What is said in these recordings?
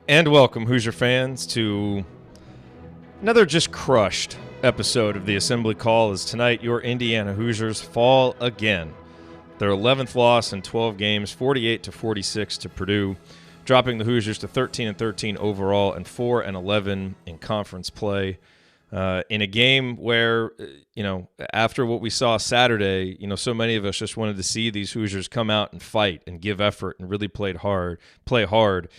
And welcome, Hoosier fans, to another just crushed episode of the Assembly Call, as tonight your Indiana Hoosiers fall again. Their 11th loss in 12 games, 48-46 to Purdue, dropping the Hoosiers to 13-13 overall and 4-11 in conference play. In a game where, after what we saw Saturday, so many of us just wanted to see these Hoosiers come out and fight and give effort and really play hard.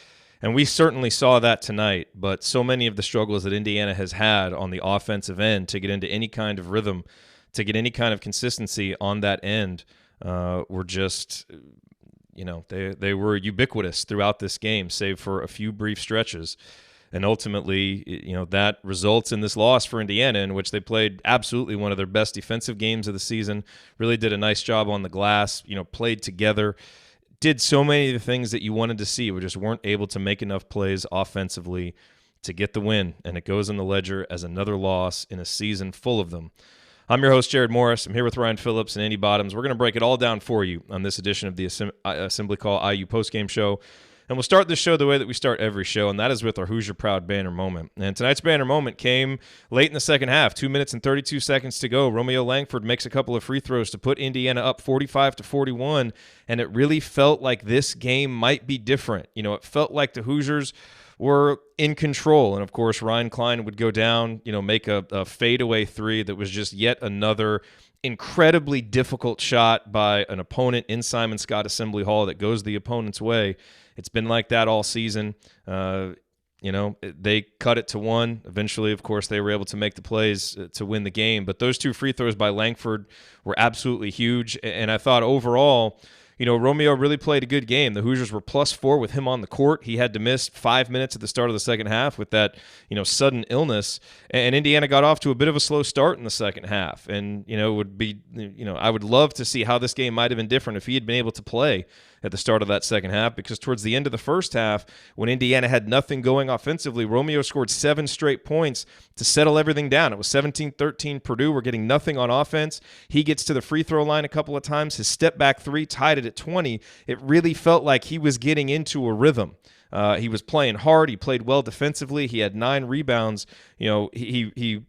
And we certainly saw that tonight, but so many of the struggles that Indiana has had on the offensive end to get into any kind of rhythm, to get any kind of consistency on that end, were just, they were ubiquitous throughout this game, save for a few brief stretches. And ultimately, that results in this loss for Indiana, in which they played absolutely one of their best defensive games of the season, really did a nice job on the glass, played together, did so many of the things that you wanted to see. We just weren't able to make enough plays offensively to get the win, and it goes in the ledger as another loss in a season full of them. I'm your host, Jerod Morris. I'm here with Ryan Phillips and Andy Bottoms. We're going to break it all down for you on this edition of the Assembly Call IU Postgame Show. And we'll start this show the way that we start every show, and that is with our Hoosier Proud banner moment. And tonight's banner moment came late in the second half, 2 minutes and 32 seconds to go. Romeo Langford makes a couple of free throws to put Indiana up 45-41, and it really felt like this game might be different. It felt like the Hoosiers were in control, and of course Ryan Klein would go down, make a fadeaway three that was just yet another incredibly difficult shot by an opponent in Simon Scott Assembly Hall that goes the opponent's way. It's been like that all season. They cut it to one. Eventually, of course, they were able to make the plays to win the game. But those two free throws by Langford were absolutely huge. And I thought overall, Romeo really played a good game. The Hoosiers were +4 with him on the court. He had to miss 5 minutes at the start of the second half with that, sudden illness. And Indiana got off to a bit of a slow start in the second half. And, it would be, I would love to see how this game might have been different if he had been able to play at the start of that second half, because towards the end of the first half, when Indiana had nothing going offensively, Romeo scored 7 straight points to settle everything down. It was 17-13 Purdue. We're getting nothing on offense. He gets to the free throw line a couple of times. His step back three tied it at 20. It really felt like he was getting into a rhythm. He was playing hard. He played well defensively. He had 9 rebounds. He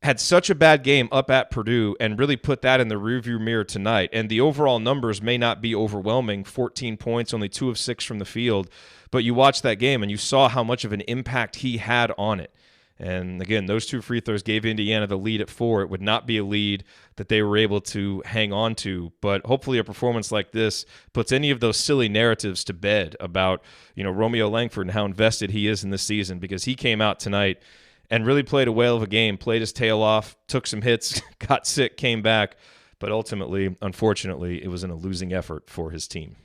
had such a bad game up at Purdue and really put that in the rearview mirror tonight. And the overall numbers may not be overwhelming, 14 points, only 2 of 6 from the field. But you watched that game and you saw how much of an impact he had on it. And again, those 2 free throws gave Indiana the lead at 4. It would not be a lead that they were able to hang on to. But hopefully a performance like this puts any of those silly narratives to bed about, Romeo Langford and how invested he is in this season, because he came out tonight and really played a whale of a game, played his tail off, took some hits, got sick, came back. But ultimately, unfortunately, it was in a losing effort for his team.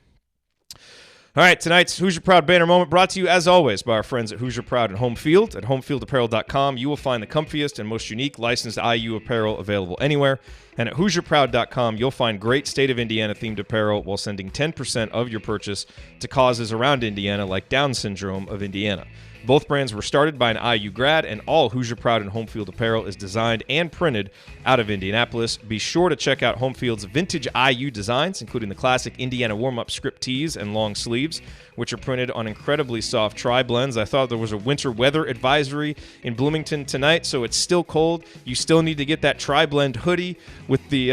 All right, tonight's Hoosier Proud banner moment brought to you, as always, by our friends at Hoosier Proud and Home Field. At homefieldapparel.com, you will find the comfiest and most unique licensed IU apparel available anywhere. And at HoosierProud.com, you'll find great state of Indiana-themed apparel while sending 10% of your purchase to causes around Indiana, like Down Syndrome of Indiana. Both brands were started by an IU grad, and all Hoosier Proud and Home Field apparel is designed and printed out of Indianapolis. Be sure to check out Home Field's vintage IU designs, including the classic Indiana warm-up script tees and long sleeves, which are printed on incredibly soft tri-blends. I thought there was a winter weather advisory in Bloomington tonight, so it's still cold. You still need to get that tri-blend hoodie with the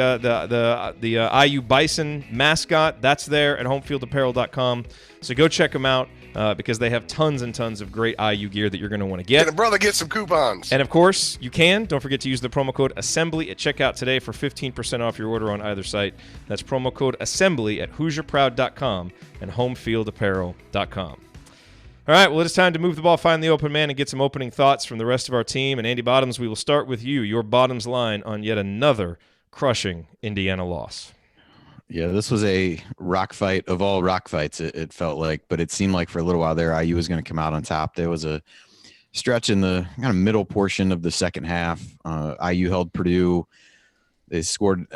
IU Bison mascot. That's there at homefieldapparel.com. So go check them out. Because they have tons and tons of great IU gear that you're going to want to get. And a brother get some coupons. And, of course, you can. Don't forget to use the promo code ASSEMBLY at checkout today for 15% off your order on either site. That's promo code ASSEMBLY at HoosierProud.com and HomeFieldApparel.com. All right, well, it is time to move the ball, find the open man, and get some opening thoughts from the rest of our team. And, Andy Bottoms, we will start with you, your Bottoms line on yet another crushing Indiana loss. Yeah, this was a rock fight of all rock fights, it felt like. But it seemed like for a little while there, IU was going to come out on top. There was a stretch in the kind of middle portion of the second half. IU held Purdue. They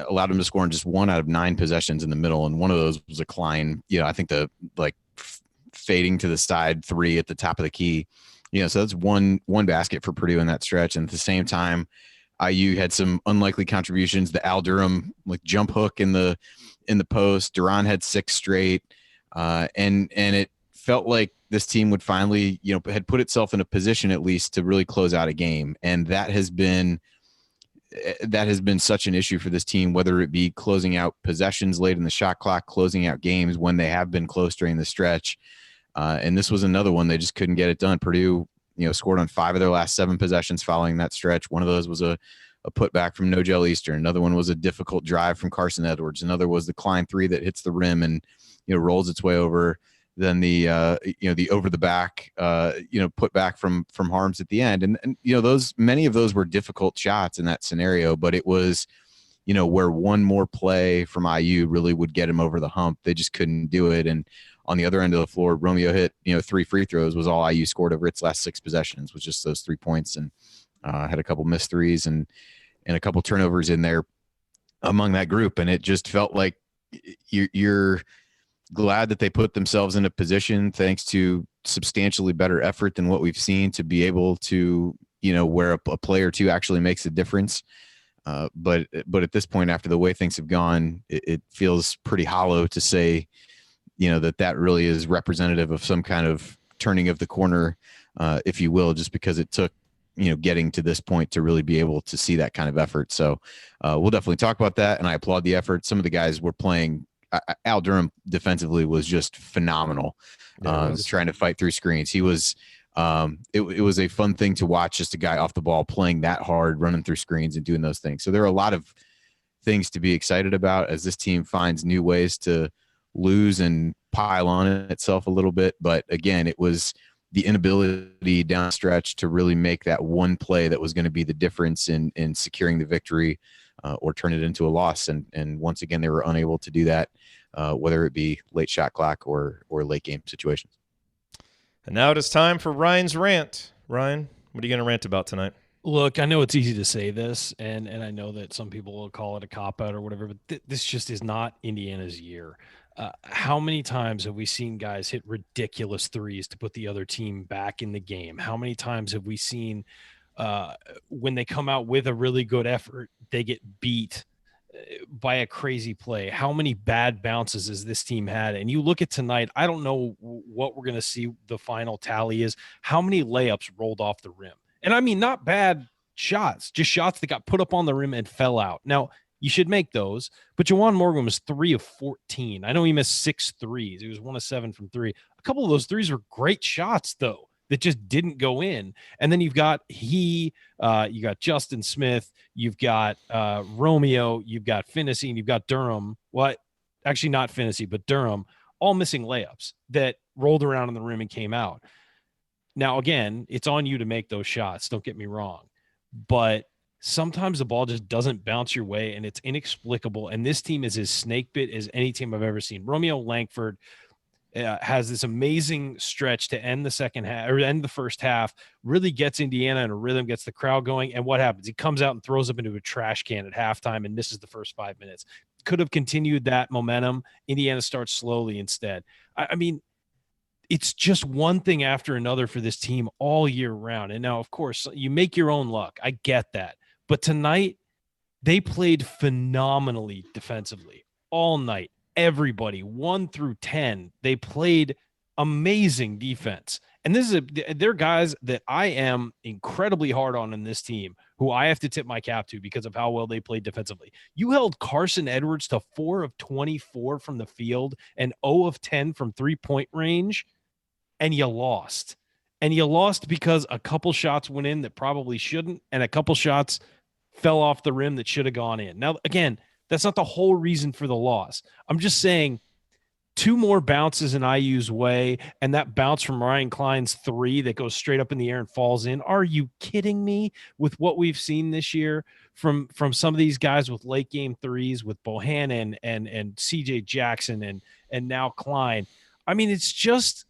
allowed them to score in just 1 out of 9 possessions in the middle, and one of those was a Klein. I think the fading to the side 3 at the top of the key. So that's one basket for Purdue in that stretch. And at the same time, IU had some unlikely contributions. The Al Durham jump hook in the post. Doron had 6 straight, and it felt like this team would finally, had put itself in a position at least to really close out a game. And that has been such an issue for this team, whether it be closing out possessions late in the shot clock, closing out games when they have been close during the stretch. And this was another one. They just couldn't get it done. Purdue, scored on 5 of their last 7 possessions following that stretch. One of those was a putback from No-Gel Eastern. Another one was a difficult drive from Carsen Edwards. Another was the Klein 3 that hits the rim and, rolls its way over. Then the over the back, put back from Harms at the end. And many of those were difficult shots in that scenario, but it was, where one more play from IU really would get him over the hump. They just couldn't do it. And on the other end of the floor, Romeo hit, 3 free throws was all IU scored over its last 6 possessions, was just those 3 points, and had a couple missed threes and a couple turnovers in there among that group. And it just felt like you're glad that they put themselves in a position, thanks to substantially better effort than what we've seen, to be able to, where a play or two actually makes a difference. But at this point, after the way things have gone, it feels pretty hollow to say, that really is representative of some kind of turning of the corner, if you will, just because it took, getting to this point to really be able to see that kind of effort. So we'll definitely talk about that. And I applaud the effort. Some of the guys were playing. Al Durham defensively was just phenomenal, trying to fight through screens. He was, it was a fun thing to watch, just a guy off the ball playing that hard, running through screens and doing those things. So there are a lot of things to be excited about as this team finds new ways to lose and pile on itself a little bit. But again, it was the inability down the stretch to really make that one play that was going to be the difference in securing the victory, or turn it into a loss. And once again, they were unable to do that, whether it be late shot clock or late game situations. And now it is time for Ryan's rant. Ryan, what are you going to rant about tonight? Look, I know it's easy to say this, and I know that some people will call it a cop-out or whatever, but this just is not Indiana's year. How many times have we seen guys hit ridiculous threes to put the other team back in the game? How many times have we seen when they come out with a really good effort, they get beat by a crazy play? How many bad bounces has this team had? And you look at tonight, I don't know what we're going to see the final tally is. How many layups rolled off the rim? And I mean, not bad shots, just shots that got put up on the rim and fell out. Now, you should make those, but Juwan Morgan was 3 of 14. I know he missed 6 threes. He was 1 of 7 from 3. A couple of those threes were great shots, though, that just didn't go in. And then you've got you got Justin Smith, you've got Romeo, you've got Finney, and you've got Durham. Well, actually not Finney, but Durham, all missing layups that rolled around on the rim and came out. Now, again, it's on you to make those shots. Don't get me wrong. But sometimes the ball just doesn't bounce your way, and it's inexplicable. And this team is as snake bit as any team I've ever seen. Romeo Langford has this amazing stretch to end the second half, or end the first half, really gets Indiana in a rhythm, gets the crowd going. And what happens? He comes out and throws up into a trash can at halftime and misses the first 5 minutes. Could have continued that momentum. Indiana starts slowly instead. I mean, it's just one thing after another for this team all year round. And now, of course, you make your own luck. I get that. But tonight, they played phenomenally defensively all night. Everybody, 1 through 10, they played amazing defense. And they're guys that I am incredibly hard on in this team, who I have to tip my cap to because of how well they played defensively. You held Carsen Edwards to 4 of 24 from the field and 0 of 10 from three-point range, and you lost. And you lost because a couple shots went in that probably shouldn't, and a couple shots fell off the rim that should have gone in. Now, again, that's not the whole reason for the loss. I'm just saying 2 more bounces in IU's way, and that bounce from Ryan Klein's 3 that goes straight up in the air and falls in. Are you kidding me with what we've seen this year from some of these guys with late game threes, with Bohannon and CJ Jackson and now Klein? I mean, it's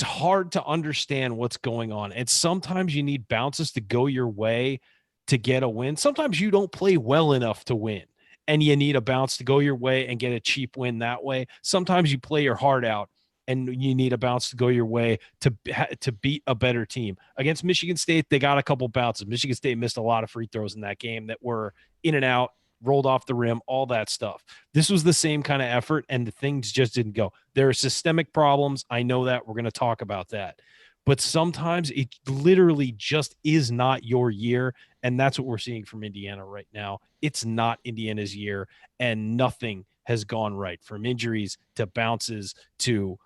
hard to understand what's going on. And sometimes you need bounces to go your way to get a win. Sometimes you don't play well enough to win, and you need a bounce to go your way and get a cheap win that way. Sometimes you play your heart out, and you need a bounce to go your way to beat a better team. Against Michigan State, they got a couple bounces. Michigan State missed a lot of free throws in that game that were in and out, rolled off the rim, all that stuff. This was the same kind of effort, and the things just didn't go. There are systemic problems. I know that. We're going to talk about that. But sometimes it literally just is not your year, and that's what we're seeing from Indiana right now. It's not Indiana's year, and nothing has gone right, from injuries to bounces to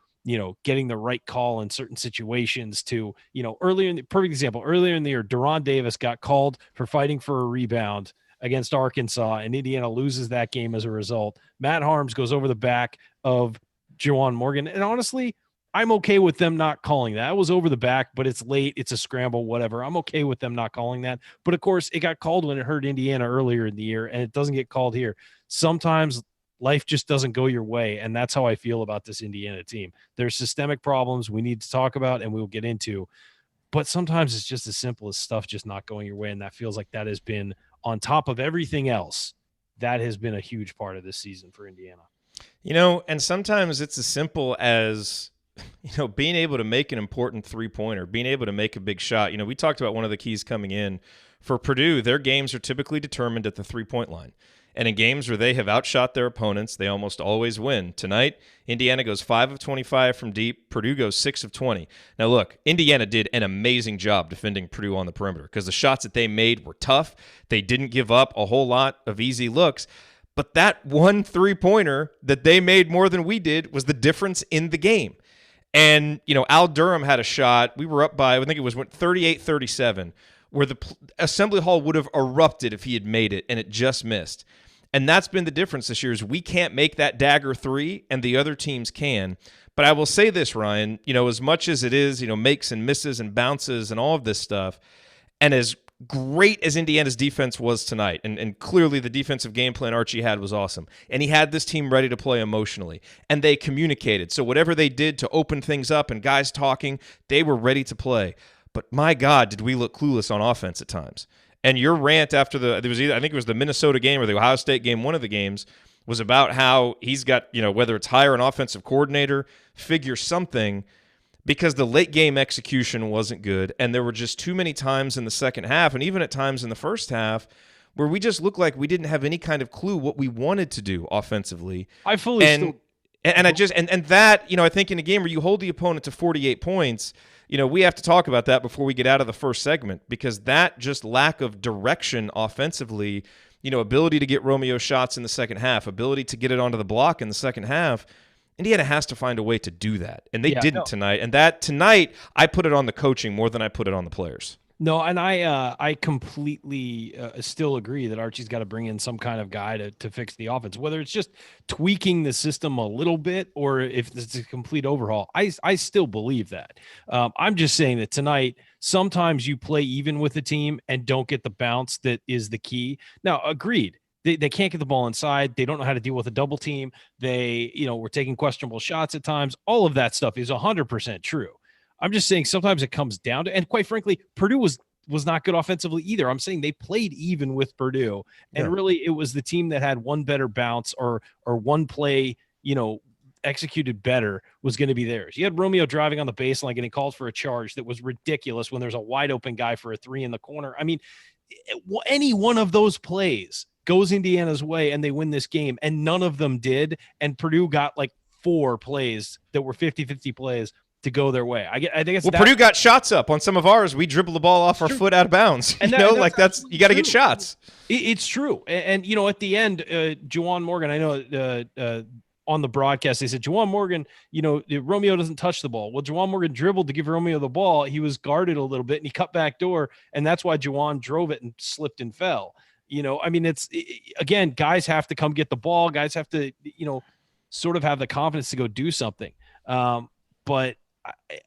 getting the right call in certain situations to, earlier in the perfect example, earlier in the year, Doron Davis got called for fighting for a rebound against Arkansas, and Indiana loses that game as a result. Matt Harms goes over the back of Juwan Morgan. And honestly, I'm okay with them not calling that. It was over the back, but it's late. It's a scramble, whatever. I'm okay with them not calling that. But of course, it got called when it hurt Indiana earlier in the year, and it doesn't get called here. Sometimes life just doesn't go your way, and that's how I feel about this Indiana team. There's systemic problems we need to talk about and we'll get into, but sometimes it's just as simple as stuff just not going your way, and that feels like that has been, on top of everything else, that has been a huge part of this season for Indiana. And sometimes it's as simple as being able to make an important three-pointer, being able to make a big shot. We talked about one of the keys coming in for Purdue. Their games are typically determined at the three-point line. And in games where they have outshot their opponents, they almost always win. Tonight, Indiana goes 5 of 25 from deep. Purdue goes 6 of 20. Now, look, Indiana did an amazing job defending Purdue on the perimeter because the shots that they made were tough. They didn't give up a whole lot of easy looks. But that one three-pointer that they made more than we did was the difference in the game. And, Al Durham had a shot. We were up by, I think it was 38-37, where the Assembly Hall would have erupted if he had made it, and it just missed. And that's been the difference this year, is we can't make that dagger three, and the other teams can. But I will say this, Ryan, as much as it is, makes and misses and bounces and all of this stuff, and as great as Indiana's defense was tonight, and clearly the defensive game plan Archie had was awesome, and he had this team ready to play emotionally, and they communicated. So whatever they did to open things up and guys talking, they were ready to play. But my God, did we look clueless on offense at times. And your rant after I think it was the Minnesota game or the Ohio State game, one of the games, was about how he's got, whether it's hire an offensive coordinator, figure something, because the late game execution wasn't good. And there were just too many times in the second half, and even at times in the first half, where we just looked like we didn't have any kind of clue what we wanted to do offensively. I fully and that, I think in a game where you hold the opponent to 48 points, we have to talk about that before we get out of the first segment, because that just lack of direction offensively, ability to get Romeo shots in the second half, ability to get it onto the block in the second half, Indiana has to find a way to do that. And they didn't tonight. And that tonight, I put it on the coaching more than I put it on the players. No, and I completely still agree that Archie's got to bring in some kind of guy to fix the offense, whether it's just tweaking the system a little bit or if it's a complete overhaul. I still believe that. I'm just saying that tonight, sometimes you play even with the team and don't get the bounce that is the key. Now, agreed. They can't get the ball inside. They don't know how to deal with a double team. They, were taking questionable shots at times. All of that stuff is 100% true. I'm just saying sometimes it comes down to, and quite frankly, Purdue was not good offensively either. I'm saying they played even with Purdue, and really it was the team that had one better bounce or one play, executed better was going to be theirs. You had Romeo driving on the baseline getting called for a charge that was ridiculous when there's a wide open guy for a three in the corner. I mean, any one of those plays goes Indiana's way and they win this game, and none of them did. And Purdue got like 4 plays that were 50-50 plays to go their way. I think it's Purdue got shots up on some of ours. We dribbled the ball off our foot out of bounds. And that's you got to get shots. It's true. And at the end, Juwan Morgan, I know on the broadcast, they said, Juwan Morgan, Romeo doesn't touch the ball. Well, Juwan Morgan dribbled to give Romeo the ball. He was guarded a little bit and he cut back door. And that's why Juwan drove it and slipped and fell. Again, guys have to come get the ball. Guys have to, sort of have the confidence to go do something. But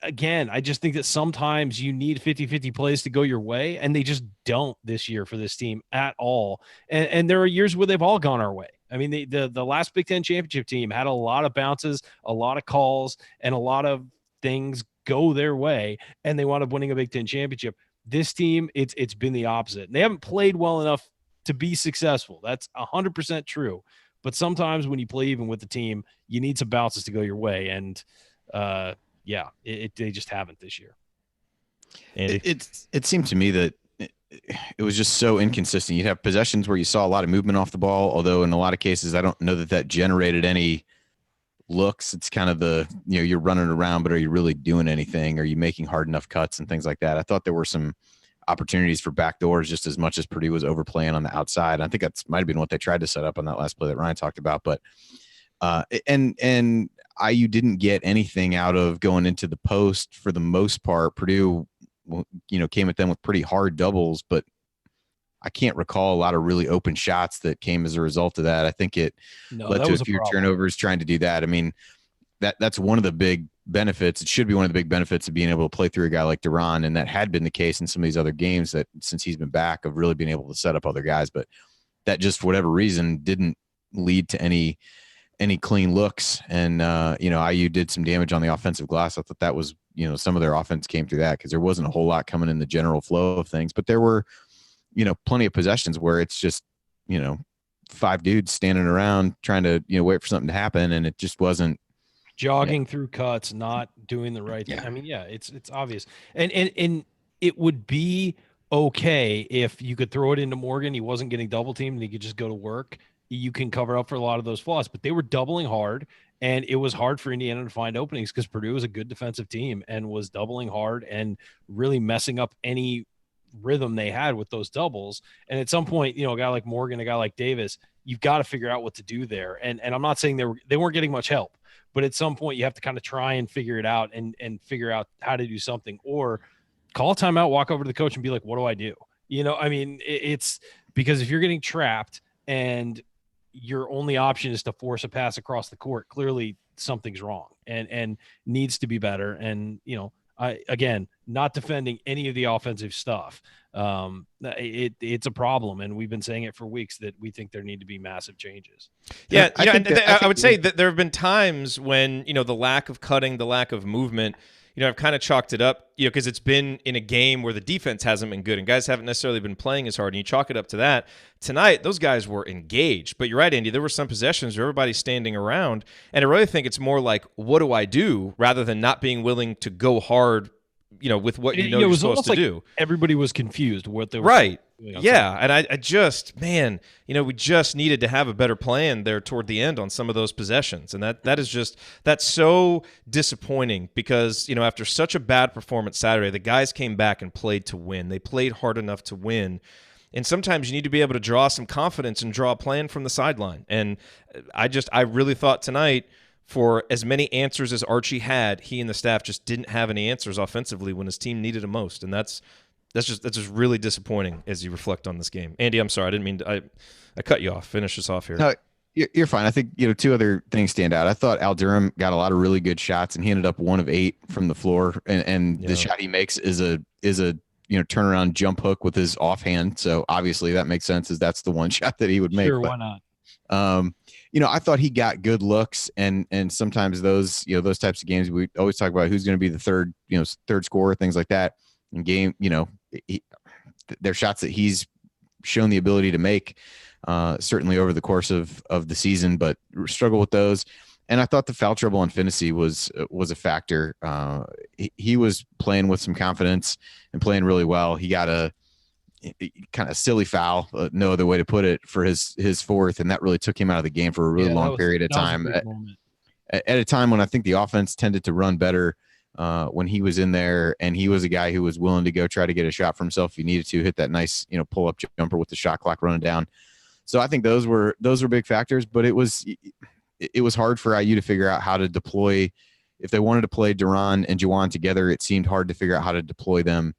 again, I just think that sometimes you need 50-50 plays to go your way, and they just don't this year for this team at all. And there are years where they've all gone our way. I mean, the last Big Ten championship team had a lot of bounces, a lot of calls, and a lot of things go their way, and they wound up winning a Big Ten championship. This team, it's been the opposite. And they haven't played well enough to be successful. That's 100% true. But sometimes when you play even with the team, you need some bounces to go your way. And they just haven't this year. It seemed to me that it was just so inconsistent. You'd have possessions where you saw a lot of movement off the ball, although in a lot of cases, I don't know that generated any looks. It's kind of you're running around, but are you really doing anything? Are you making hard enough cuts and things like that? I thought there were some opportunities for backdoors just as much as Purdue was overplaying on the outside. I think that might have been what they tried to set up on that last play that Ryan talked about. But and IU didn't get anything out of going into the post for the most part. Purdue, came at them with pretty hard doubles, but I can't recall a lot of really open shots that came as a result of that. I think it led to a few turnovers trying to do that. I mean, that's one of the big benefits. It should be one of the big benefits of being able to play through a guy like Doron, and that had been the case in some of these other games that since he's been back of really being able to set up other guys. But that just for whatever reason didn't lead to any clean looks. And IU did some damage on the offensive glass. I thought that was some of their offense came through that because there wasn't a whole lot coming in the general flow of things. But there were plenty of possessions where it's just, 5 dudes standing around trying to, wait for something to happen. And it just wasn't jogging through cuts, not doing the right thing. I mean, it's obvious. And it would be okay if you could throw it into Morgan. He wasn't getting double teamed and he could just go to work. You can cover up for a lot of those flaws, but they were doubling hard. And it was hard for Indiana to find openings because Purdue was a good defensive team and was doubling hard and really messing up any rhythm they had with those doubles. And at some point, a guy like Morgan, a guy like Davis, you've got to figure out what to do there. And I'm not saying they weren't getting much help, but at some point you have to kind of try and figure it out and figure out how to do something, or call a timeout, walk over to the coach and be like, what do I do? I mean, it's because if you're getting trapped and your only option is to force a pass across the court, clearly something's wrong and needs to be better. And, again, not defending any of the offensive stuff. It's a problem, and we've been saying it for weeks that we think there need to be massive changes. Yeah, I would say that there have been times when the lack of cutting, the lack of movement. I've kind of chalked it up, because it's been in a game where the defense hasn't been good and guys haven't necessarily been playing as hard, and you chalk it up to that. Tonight, those guys were engaged. But you're right, Andy, there were some possessions where everybody's standing around, and I really think it's more like, what do I do, rather than not being willing to go hard, with what you're supposed to do. Everybody was confused what they were right. Yeah, and I just, man, we just needed to have a better plan there toward the end on some of those possessions, and that's so disappointing because after such a bad performance Saturday, the guys came back and played to win. They played hard enough to win, and sometimes you need to be able to draw some confidence and draw a plan from the sideline. And I really thought tonight, for as many answers as Archie had, he and the staff just didn't have any answers offensively when his team needed it most, and that's just really disappointing as you reflect on this game. Andy, I'm sorry, I didn't mean to, I cut you off. Finish us off here. No, you're fine. I think two other things stand out. I thought Al Durham got a lot of really good shots, and he ended up 1 of 8 from the floor. And the shot he makes is a turnaround jump hook with his offhand. So obviously that makes sense, as that's the one shot that he would make. Sure, why not? I thought he got good looks, and sometimes those those types of games, we always talk about who's going to be the third scorer, things like that. In game, they're shots that he's shown the ability to make, certainly over the course of the season, but struggle with those. And I thought the foul trouble on Finney was a factor. He was playing with some confidence and playing really well. He got a kind of silly foul, no other way to put it, for his 4th, and that really took him out of the game for a really long period of time. At a time when I think the offense tended to run better when he was in there, and he was a guy who was willing to go try to get a shot for himself if he needed to, hit that nice pull up jumper with the shot clock running down. So I think those were big factors, but it was hard for IU to figure out how to deploy. If they wanted to play Doron and Juwan together, it seemed hard to figure out how to deploy them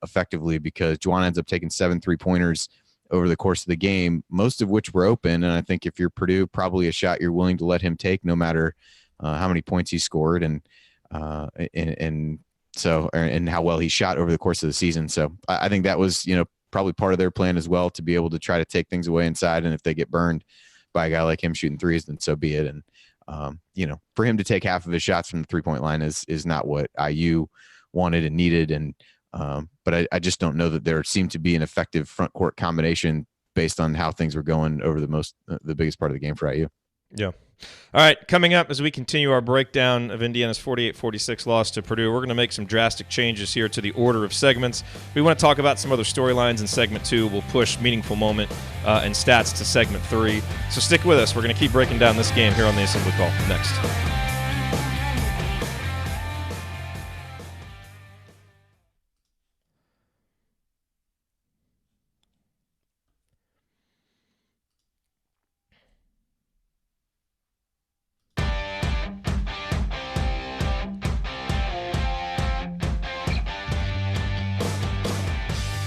effectively, because Juwan ends up taking 7 3-pointers over the course of the game, most of which were open. And I think if you're Purdue, probably a shot you're willing to let him take, no matter how many points he scored and how well he shot over the course of the season. So I think that was, probably part of their plan as well, to be able to try to take things away inside. And if they get burned by a guy like him shooting threes, then so be it. And, for him to take half of his shots from the 3-point line is not what IU wanted and needed. And, but I just don't know that there seemed to be an effective front court combination based on how things were going over the biggest part of the game for IU. Yeah. All right, coming up as we continue our breakdown of Indiana's 48-46 loss to Purdue, we're going to make some drastic changes here to the order of segments. We want to talk about some other storylines in segment 2. We'll push meaningful moment and stats to segment 3. So stick with us. We're going to keep breaking down this game here on the Assembly Call next.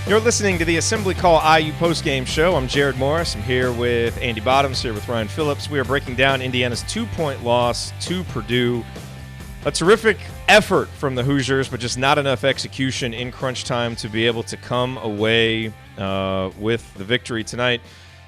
You're listening to the Assembly Call IU Postgame Show. I'm Jerod Morris. I'm here with Andy Bottoms, here with Ryan Phillips. We are breaking down Indiana's 2-point loss to Purdue. A terrific effort from the Hoosiers, but just not enough execution in crunch time to be able to come away with the victory tonight.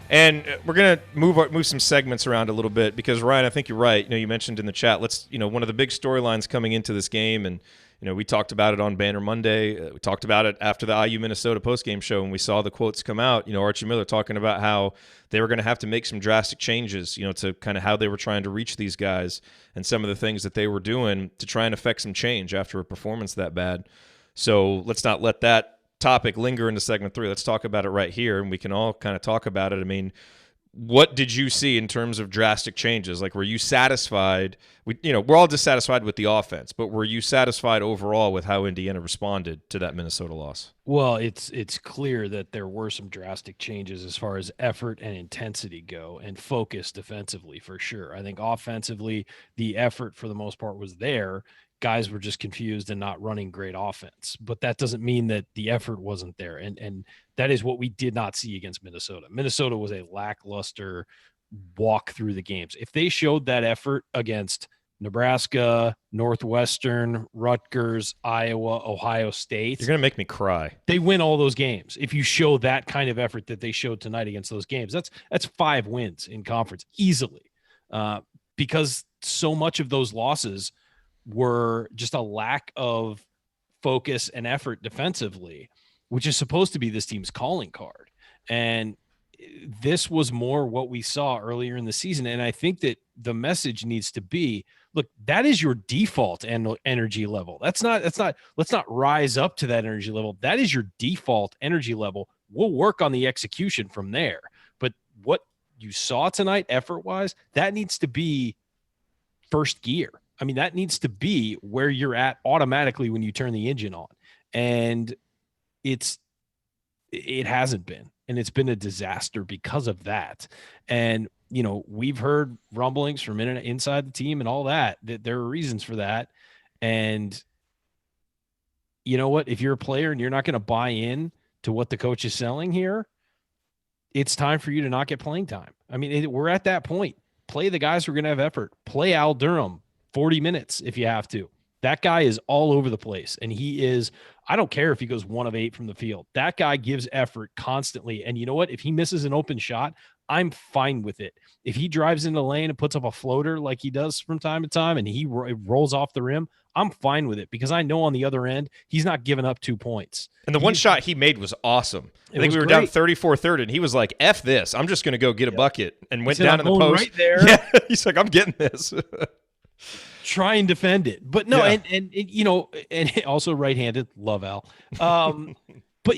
And we're going to move some segments around a little bit because, Ryan, I think you're right. You mentioned in the chat, one of the big storylines coming into this game, and we talked about it on Banner Monday. We talked about it after the IU-Minnesota postgame show, and we saw the quotes come out. Archie Miller talking about how they were going to have to make some drastic changes, to kind of how they were trying to reach these guys and some of the things that they were doing to try and affect some change after a performance that bad. So let's not let that topic linger into segment 3. Let's talk about it right here, and we can all kind of talk about it. I mean, what did you see in terms of drastic changes? Like, were you satisfied? We're all dissatisfied with the offense, but were you satisfied overall with how Indiana responded to that Minnesota loss? Well, it's clear that there were some drastic changes as far as effort and intensity go, and focus defensively for sure. I think offensively, the effort for the most part was there. Guys were just confused and not running great offense, but that doesn't mean that the effort wasn't there. And that is what we did not see against Minnesota. Minnesota was a lackluster walk through the games. If they showed that effort against Nebraska, Northwestern, Rutgers, Iowa, Ohio State, you're going to make me cry. They win all those games. If you show that kind of effort that they showed tonight against those games, that's 5 wins in conference easily, because so much of those losses were just a lack of focus and effort defensively, which is supposed to be this team's calling card. And this was more what we saw earlier in the season. And I think that the message needs to be, look, that is your default energy level. Let's not rise up to that energy level. That is your default energy level. We'll work on the execution from there. But what you saw tonight, effort-wise, that needs to be first gear. I mean, that needs to be where you're at automatically when you turn the engine on. And it hasn't been. And it's been a disaster because of that. And, we've heard rumblings from inside the team and all that there are reasons for that. And you know what? If you're a player and you're not going to buy in to what the coach is selling here, it's time for you to not get playing time. I mean, we're at that point. Play the guys who are going to have effort. Play Al Durham 40 minutes if you have to. That guy is all over the place. And I don't care if he goes 1 of 8 from the field. That guy gives effort constantly. And you know what? If he misses an open shot, I'm fine with it. If he drives into the lane and puts up a floater like he does from time to time and he rolls off the rim, I'm fine with it because I know on the other end, he's not giving up 2 points. And the one shot he made was awesome. I think we were down 34-30, and he was like, F this. I'm just going to go get a bucket, and went down in the post. Right there. Yeah, he's like, I'm getting this. Try and defend it. But no, yeah. and also right-handed. Love Al. But,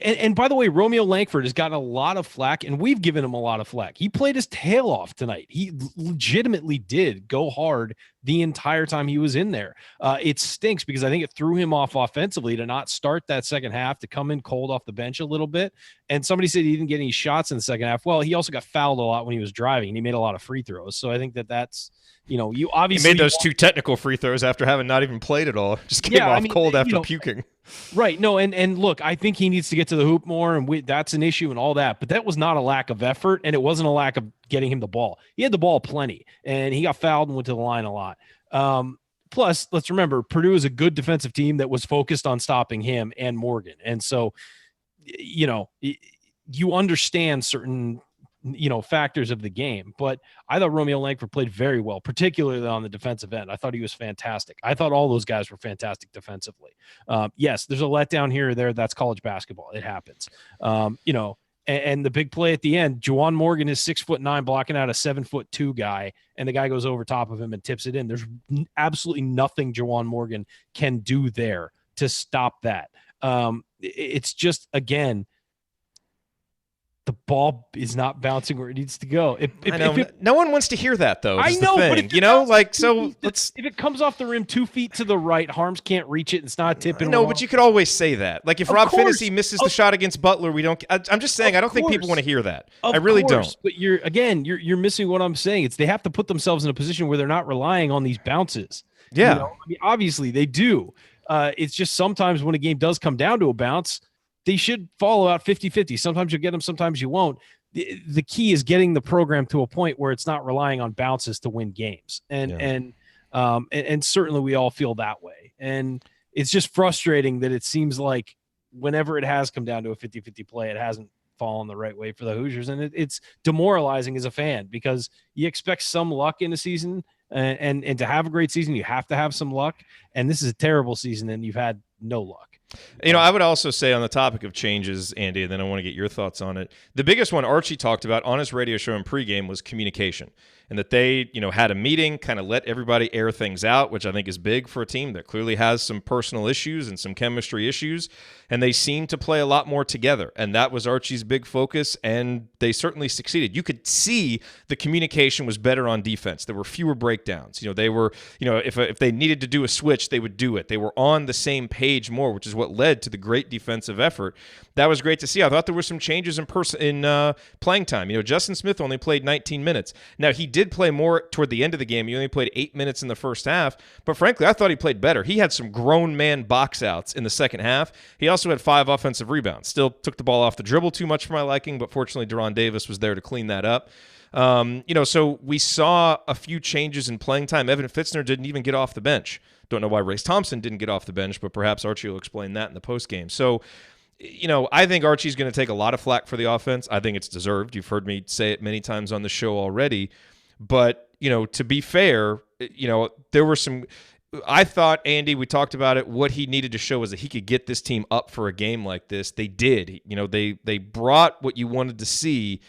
and by the way, Romeo Langford has gotten a lot of flack, and we've given him a lot of flack. He played his tail off tonight. He legitimately did go hard the entire time he was in there. It stinks because I think it threw him off offensively to not start that second half, to come in cold off the bench a little bit. And somebody said he didn't get any shots in the second half. Well, he also got fouled a lot when he was driving, and he made a lot of free throws. So I think that's, you obviously he made those 2 technical free throws after having not even played at all. Just came off cold after puking. Right. No, and look, I think he needs to get to the hoop more, and that's an issue and all that. But that was not a lack of effort, and it wasn't a lack of getting him the ball. He had the ball plenty, and he got fouled and went to the line a lot. Plus, let's remember, Purdue is a good defensive team that was focused on stopping him and Morgan. And so, you understand certain factors of the game. But I thought Romeo Langford played very well, particularly on the defensive end. I thought he was fantastic. I thought all those guys were fantastic defensively. Yes, there's a letdown here or there. That's college basketball. It happens. And the big play at the end, Juwan Morgan is 6'9", blocking out a 7'2" guy, and the guy goes over top of him and tips it in. There's absolutely nothing Juwan Morgan can do there to stop that. It's just, again, the ball is not bouncing where it needs to go. I know. No one wants to hear that, though. I know, but if it comes off the rim 2 feet to the right, Harms can't reach it. It's not a tip. No, but you could always say that. Like if Rob Finney misses the shot against Butler, we don't. I'm just saying, I don't think people want to hear that. I really don't. But you're missing what I'm saying. It's they have to put themselves in a position where they're not relying on these bounces. Yeah, I mean, obviously they do. It's just sometimes when a game does come down to a bounce, they should follow out 50-50. Sometimes you'll get them, sometimes you won't. The key is getting the program to a point where it's not relying on bounces to win games. And certainly we all feel that way. And it's just frustrating that it seems like whenever it has come down to a 50-50 play, it hasn't fallen the right way for the Hoosiers. And it's demoralizing as a fan because you expect some luck in a season and to have a great season, you have to have some luck. And this is a terrible season and you've had no luck. I would also say on the topic of changes, Andy, and then I want to get your thoughts on it. The biggest one Archie talked about on his radio show in pregame was communication, and that they, had a meeting, kind of let everybody air things out, which I think is big for a team that clearly has some personal issues and some chemistry issues, and they seem to play a lot more together, and that was Archie's big focus, and they certainly succeeded. You could see the communication was better on defense. There were fewer breakdowns. They were, if they needed to do a switch, they would do it. They were on the same page more, which is what led to the great defensive effort. That was great to see. I thought there were some changes in playing time. Justin Smith only played 19 minutes. Now, he did play more toward the end of the game. He only played 8 minutes in the first half, but frankly, I thought he played better. He had some grown man box outs in the second half. He also had 5 offensive rebounds. Still took the ball off the dribble too much for my liking, but fortunately, Doron Davis was there to clean that up. So we saw a few changes in playing time. Evan Fitzner didn't even get off the bench. Don't know why Race Thompson didn't get off the bench, but perhaps Archie will explain that in the postgame. So, I think Archie's going to take a lot of flack for the offense. I think it's deserved. You've heard me say it many times on the show already. But, to be fair, there were some – I thought, Andy, we talked about it, what he needed to show was that he could get this team up for a game like this. They did. They brought what you wanted to see.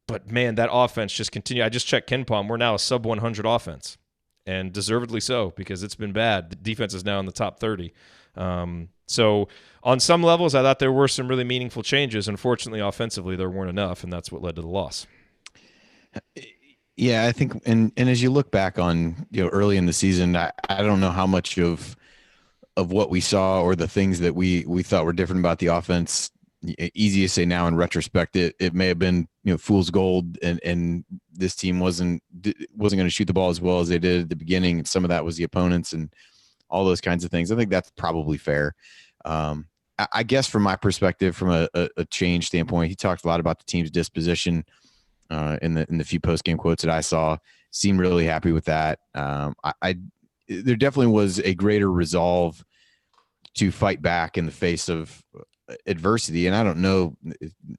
But, man, that offense just continued. I just checked KenPom. We're now a sub-100 offense. And deservedly so, because it's been bad. The defense is now in the top 30. So on some levels, I thought there were some really meaningful changes. Unfortunately, offensively, there weren't enough, and that's what led to the loss. Yeah, I think, and as you look back on, early in the season, I don't know how much of what we saw or the things that we thought were different about the offense. Easy to say now in retrospect, it may have been, fool's gold, and this team wasn't going to shoot the ball as well as they did at the beginning. Some of that was the opponents and all those kinds of things. I think that's probably fair. I guess from my perspective, from a change standpoint, he talked a lot about the team's disposition in the few post-game quotes that I saw. Seemed really happy with that. There definitely was a greater resolve to fight back in the face of adversity. And I don't know,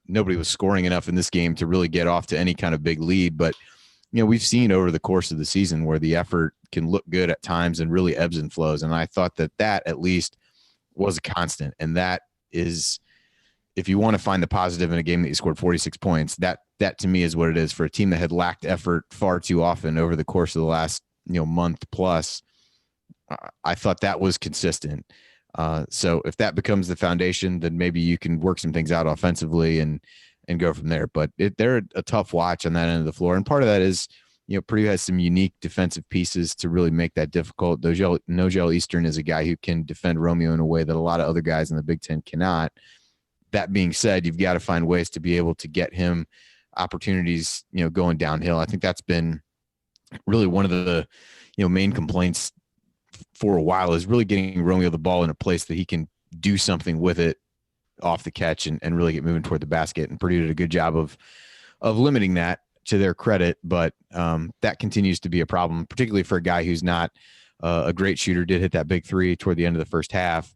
nobody was scoring enough in this game to really get off to any kind of big lead, but we've seen over the course of the season where the effort can look good at times and really ebbs and flows. And I thought that at least was a constant. And that is, if you want to find the positive in a game that you scored 46 points, that to me is what it is for a team that had lacked effort far too often over the course of the last, month plus. I thought that was consistent. So if that becomes the foundation, then maybe you can work some things out offensively and go from there. But they're a tough watch on that end of the floor. And part of that is, Purdue has some unique defensive pieces to really make that difficult. Nogel Eastern is a guy who can defend Romeo in a way that a lot of other guys in the Big Ten cannot. That being said, you've got to find ways to be able to get him opportunities, going downhill. I think that's been really one of the, main complaints for a while, is really getting Romeo the ball in a place that he can do something with it off the catch and really get moving toward the basket. And Purdue did a good job of limiting that, to their credit. But that continues to be a problem, particularly for a guy who's not a great shooter. Did hit that big three toward the end of the first half.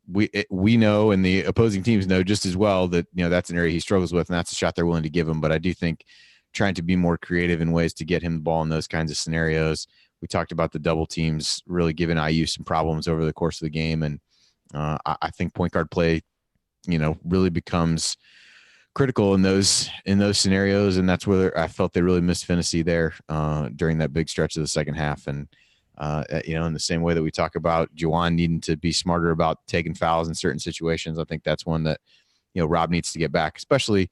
We know, and the opposing teams know just as well that, that's an area he struggles with, and that's a shot they're willing to give him. But I do think trying to be more creative in ways to get him the ball in those kinds of scenarios. We talked about the double teams really giving IU some problems over the course of the game. And I think point guard play really becomes critical in those scenarios. And that's where I felt they really missed Finney there during that big stretch of the second half. And, in the same way that we talk about Juwan needing to be smarter about taking fouls in certain situations, I think that's one that, Rob needs to get back, especially,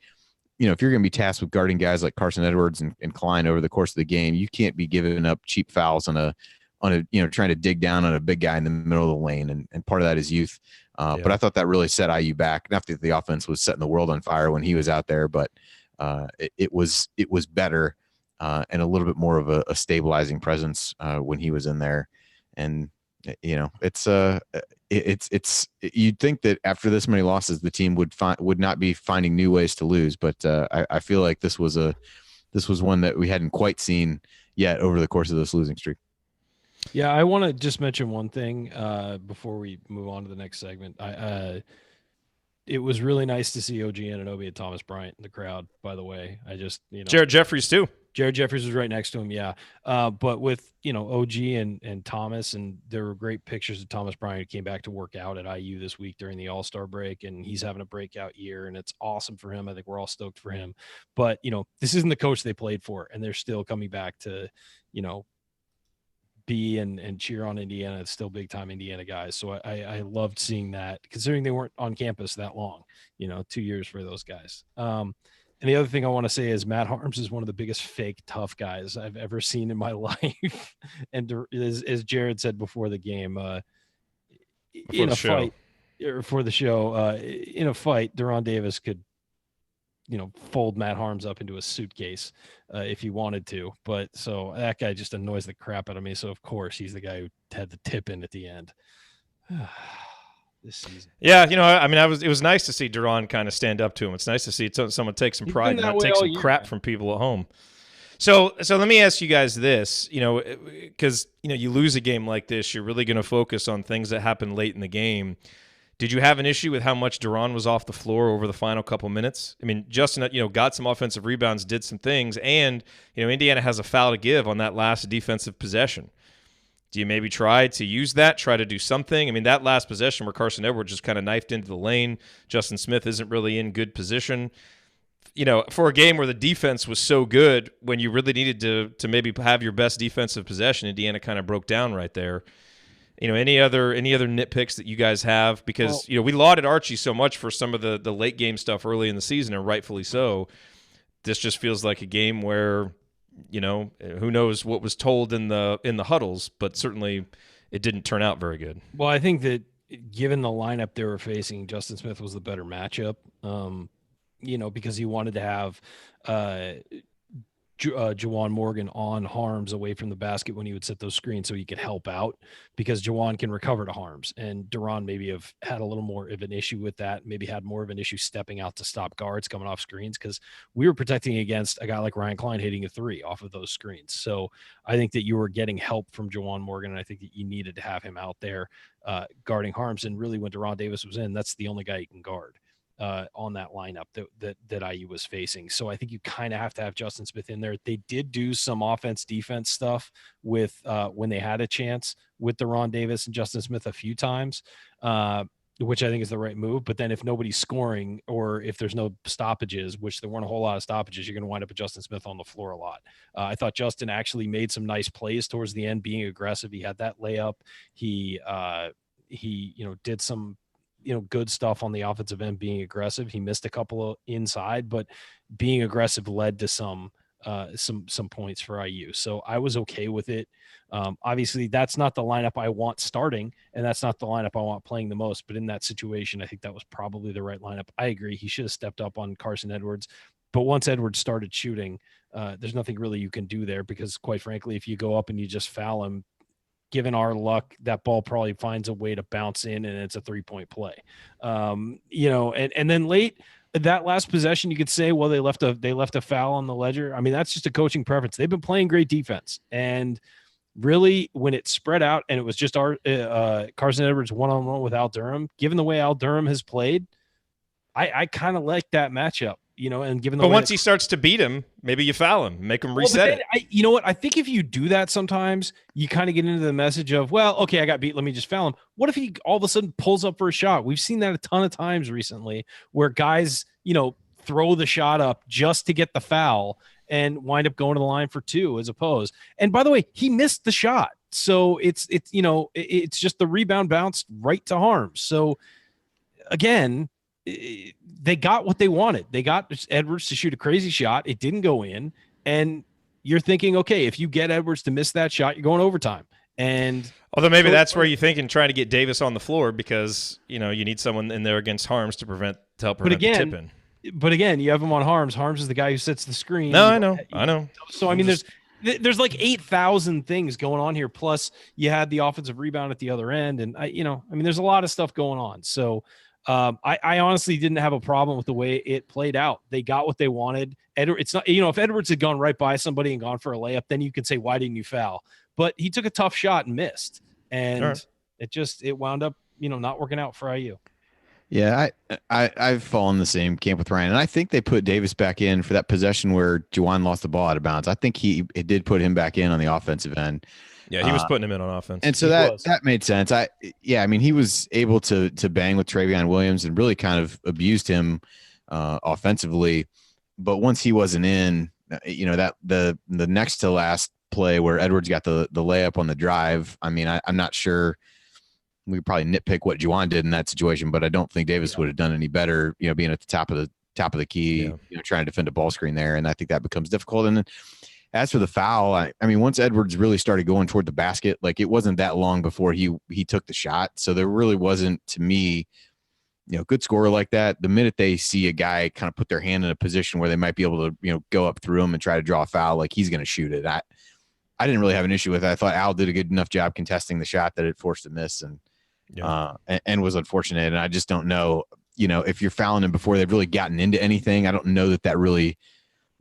if you're going to be tasked with guarding guys like Carsen Edwards and Klein over the course of the game, you can't be giving up cheap fouls on a, trying to dig down on a big guy in the middle of the lane. And part of that is youth. But I thought that really set IU back. Not that the offense was setting the world on fire when he was out there, but it was better and a little bit more of a stabilizing presence when he was in there. And it's you'd think that after this many losses, the team would not be finding new ways to lose. But I feel like this was one that we hadn't quite seen yet over the course of this losing streak. Yeah, I want to just mention one thing before we move on to the next segment. It was really nice to see OG Anunoby and Thomas Bryant in the crowd, by the way. Jared Jeffries too. Jared Jeffries was right next to him, yeah. But with, OG and Thomas, and there were great pictures of Thomas Bryant who came back to work out at IU this week during the All-Star break, and he's having a breakout year, and it's awesome for him. I think we're all stoked for him. But, this isn't the coach they played for, and they're still coming back to, be and cheer on Indiana. It's still big time Indiana guys. So I loved seeing that, considering they weren't on campus that long, 2 years for those guys. And the other thing I want to say is Matt Harms is one of the biggest fake tough guys I've ever seen in my life. And as Jerod said before the game, in a fight Doron Davis could, fold Matt Harms up into a suitcase if he wanted to. But so that guy just annoys the crap out of me. So of course he's the guy who had the tip in at the end. This season. Yeah, it was nice to see Duron kind of stand up to him. It's nice to see someone take some pride and not take some crap from people at home. So let me ask you guys this, because you lose a game like this, you're really going to focus on things that happen late in the game. Did you have an issue with how much Duron was off the floor over the final couple minutes? I mean, Justin, got some offensive rebounds, did some things, and Indiana has a foul to give on that last defensive possession. Do you maybe try to use that, try to do something? I mean, that last possession where Carsen Edwards just kind of knifed into the lane, Justin Smith isn't really in good position. For a game where the defense was so good, when you really needed to maybe have your best defensive possession, Indiana kind of broke down right there. Any other nitpicks that you guys have? Because, we lauded Archie so much for some of the late game stuff early in the season, and rightfully so. This just feels like a game where, who knows what was told in the huddles, but certainly it didn't turn out very good. Well, I think that given the lineup they were facing, Justin Smith was the better matchup, because he wanted to have Juwan Morgan on Harms away from the basket when he would set those screens so he could help out, because Juwan can recover to Harms, and Duron maybe have had a little more of an issue with that, maybe had more of an issue stepping out to stop guards coming off screens, because we were protecting against a guy like Ryan Klein hitting a three off of those screens. So I think that you were getting help from Juwan Morgan, and I think that you needed to have him out there guarding Harms. And really when Doron Davis was in, that's the only guy you can guard on that lineup that IU was facing. So I think you kind of have to have Justin Smith in there. They did do some offense-defense stuff with when they had a chance with Doron Davis and Justin Smith a few times, which I think is the right move. But then if nobody's scoring, or if there's no stoppages, which there weren't a whole lot of stoppages, you're going to wind up with Justin Smith on the floor a lot. I thought Justin actually made some nice plays towards the end, being aggressive. He had that layup. He did some good stuff on the offensive end, being aggressive. He missed a couple of inside, but being aggressive led to some points for IU. So I was okay with it. Obviously that's not the lineup I want starting, and that's not the lineup I want playing the most, but in that situation, I think that was probably the right lineup. I agree. He should have stepped up on Carsen Edwards, but once Edwards started shooting, there's nothing really you can do there, because quite frankly, if you go up and you just foul him, given our luck, that ball probably finds a way to bounce in, and it's a 3-point play. And then late, that last possession, you could say, well, they left a foul on the ledger. I mean, that's just a coaching preference. They've been playing great defense, and really, when it spread out and it was just our Carsen Edwards one-on-one with Al Durham, given the way Al Durham has played, I kind of like that matchup. and given the But way once he starts to beat him, maybe you foul him, make him reset it. You know what? I think if you do that sometimes, you kind of get into the message of, well, okay, I got beat. Let me just foul him. What if he all of a sudden pulls up for a shot? We've seen that a ton of times recently where guys, throw the shot up just to get the foul and wind up going to the line for 2 as opposed. And by the way, he missed the shot. So it's just the rebound bounced right to Harms. So again, they got what they wanted. They got Edwards to shoot a crazy shot. It didn't go in. And you're thinking, okay, if you get Edwards to miss that shot, you're going overtime. And although maybe that's where you're thinking trying to get Davis on the floor because, you need someone in there against Harms to help prevent the tip-in. But again, you have him on Harms. Harms is the guy who sets the screen. No, I know. So, I mean, there's like 8,000 things going on here. Plus you had the offensive rebound at the other end. And there's a lot of stuff going on. So I honestly didn't have a problem with the way it played out. They got what they wanted. It's not, if Edwards had gone right by somebody and gone for a layup, then you could say, why didn't you foul? But he took a tough shot and missed. And it wound up, not working out for IU. Yeah, I've fallen in the same camp with Ryan, and I think they put Davis back in for that possession where Juwan lost the ball out of bounds. I think it did put him back in on the offensive end. Yeah, he was putting him in on offense, and so that made sense. He was able to bang with Travion Williams and really kind of abused him offensively. But once he wasn't in, that the next to last play where Edwards got the layup on the drive. I mean, I'm not sure. We could probably nitpick what Juwan did in that situation, but I don't think Davis would have done any better, being at the top of the key, trying to defend a ball screen there. And I think that becomes difficult. And then as for the foul, I mean, once Edwards really started going toward the basket, like it wasn't that long before he took the shot. So there really wasn't, to me, good scorer like that. The minute they see a guy kind of put their hand in a position where they might be able to, go up through him and try to draw a foul, like he's going to shoot it. I didn't really have an issue with it. I thought Al did a good enough job contesting the shot that it forced a miss and was unfortunate. And I just don't know, if you're fouling them before they've really gotten into anything, I don't know that really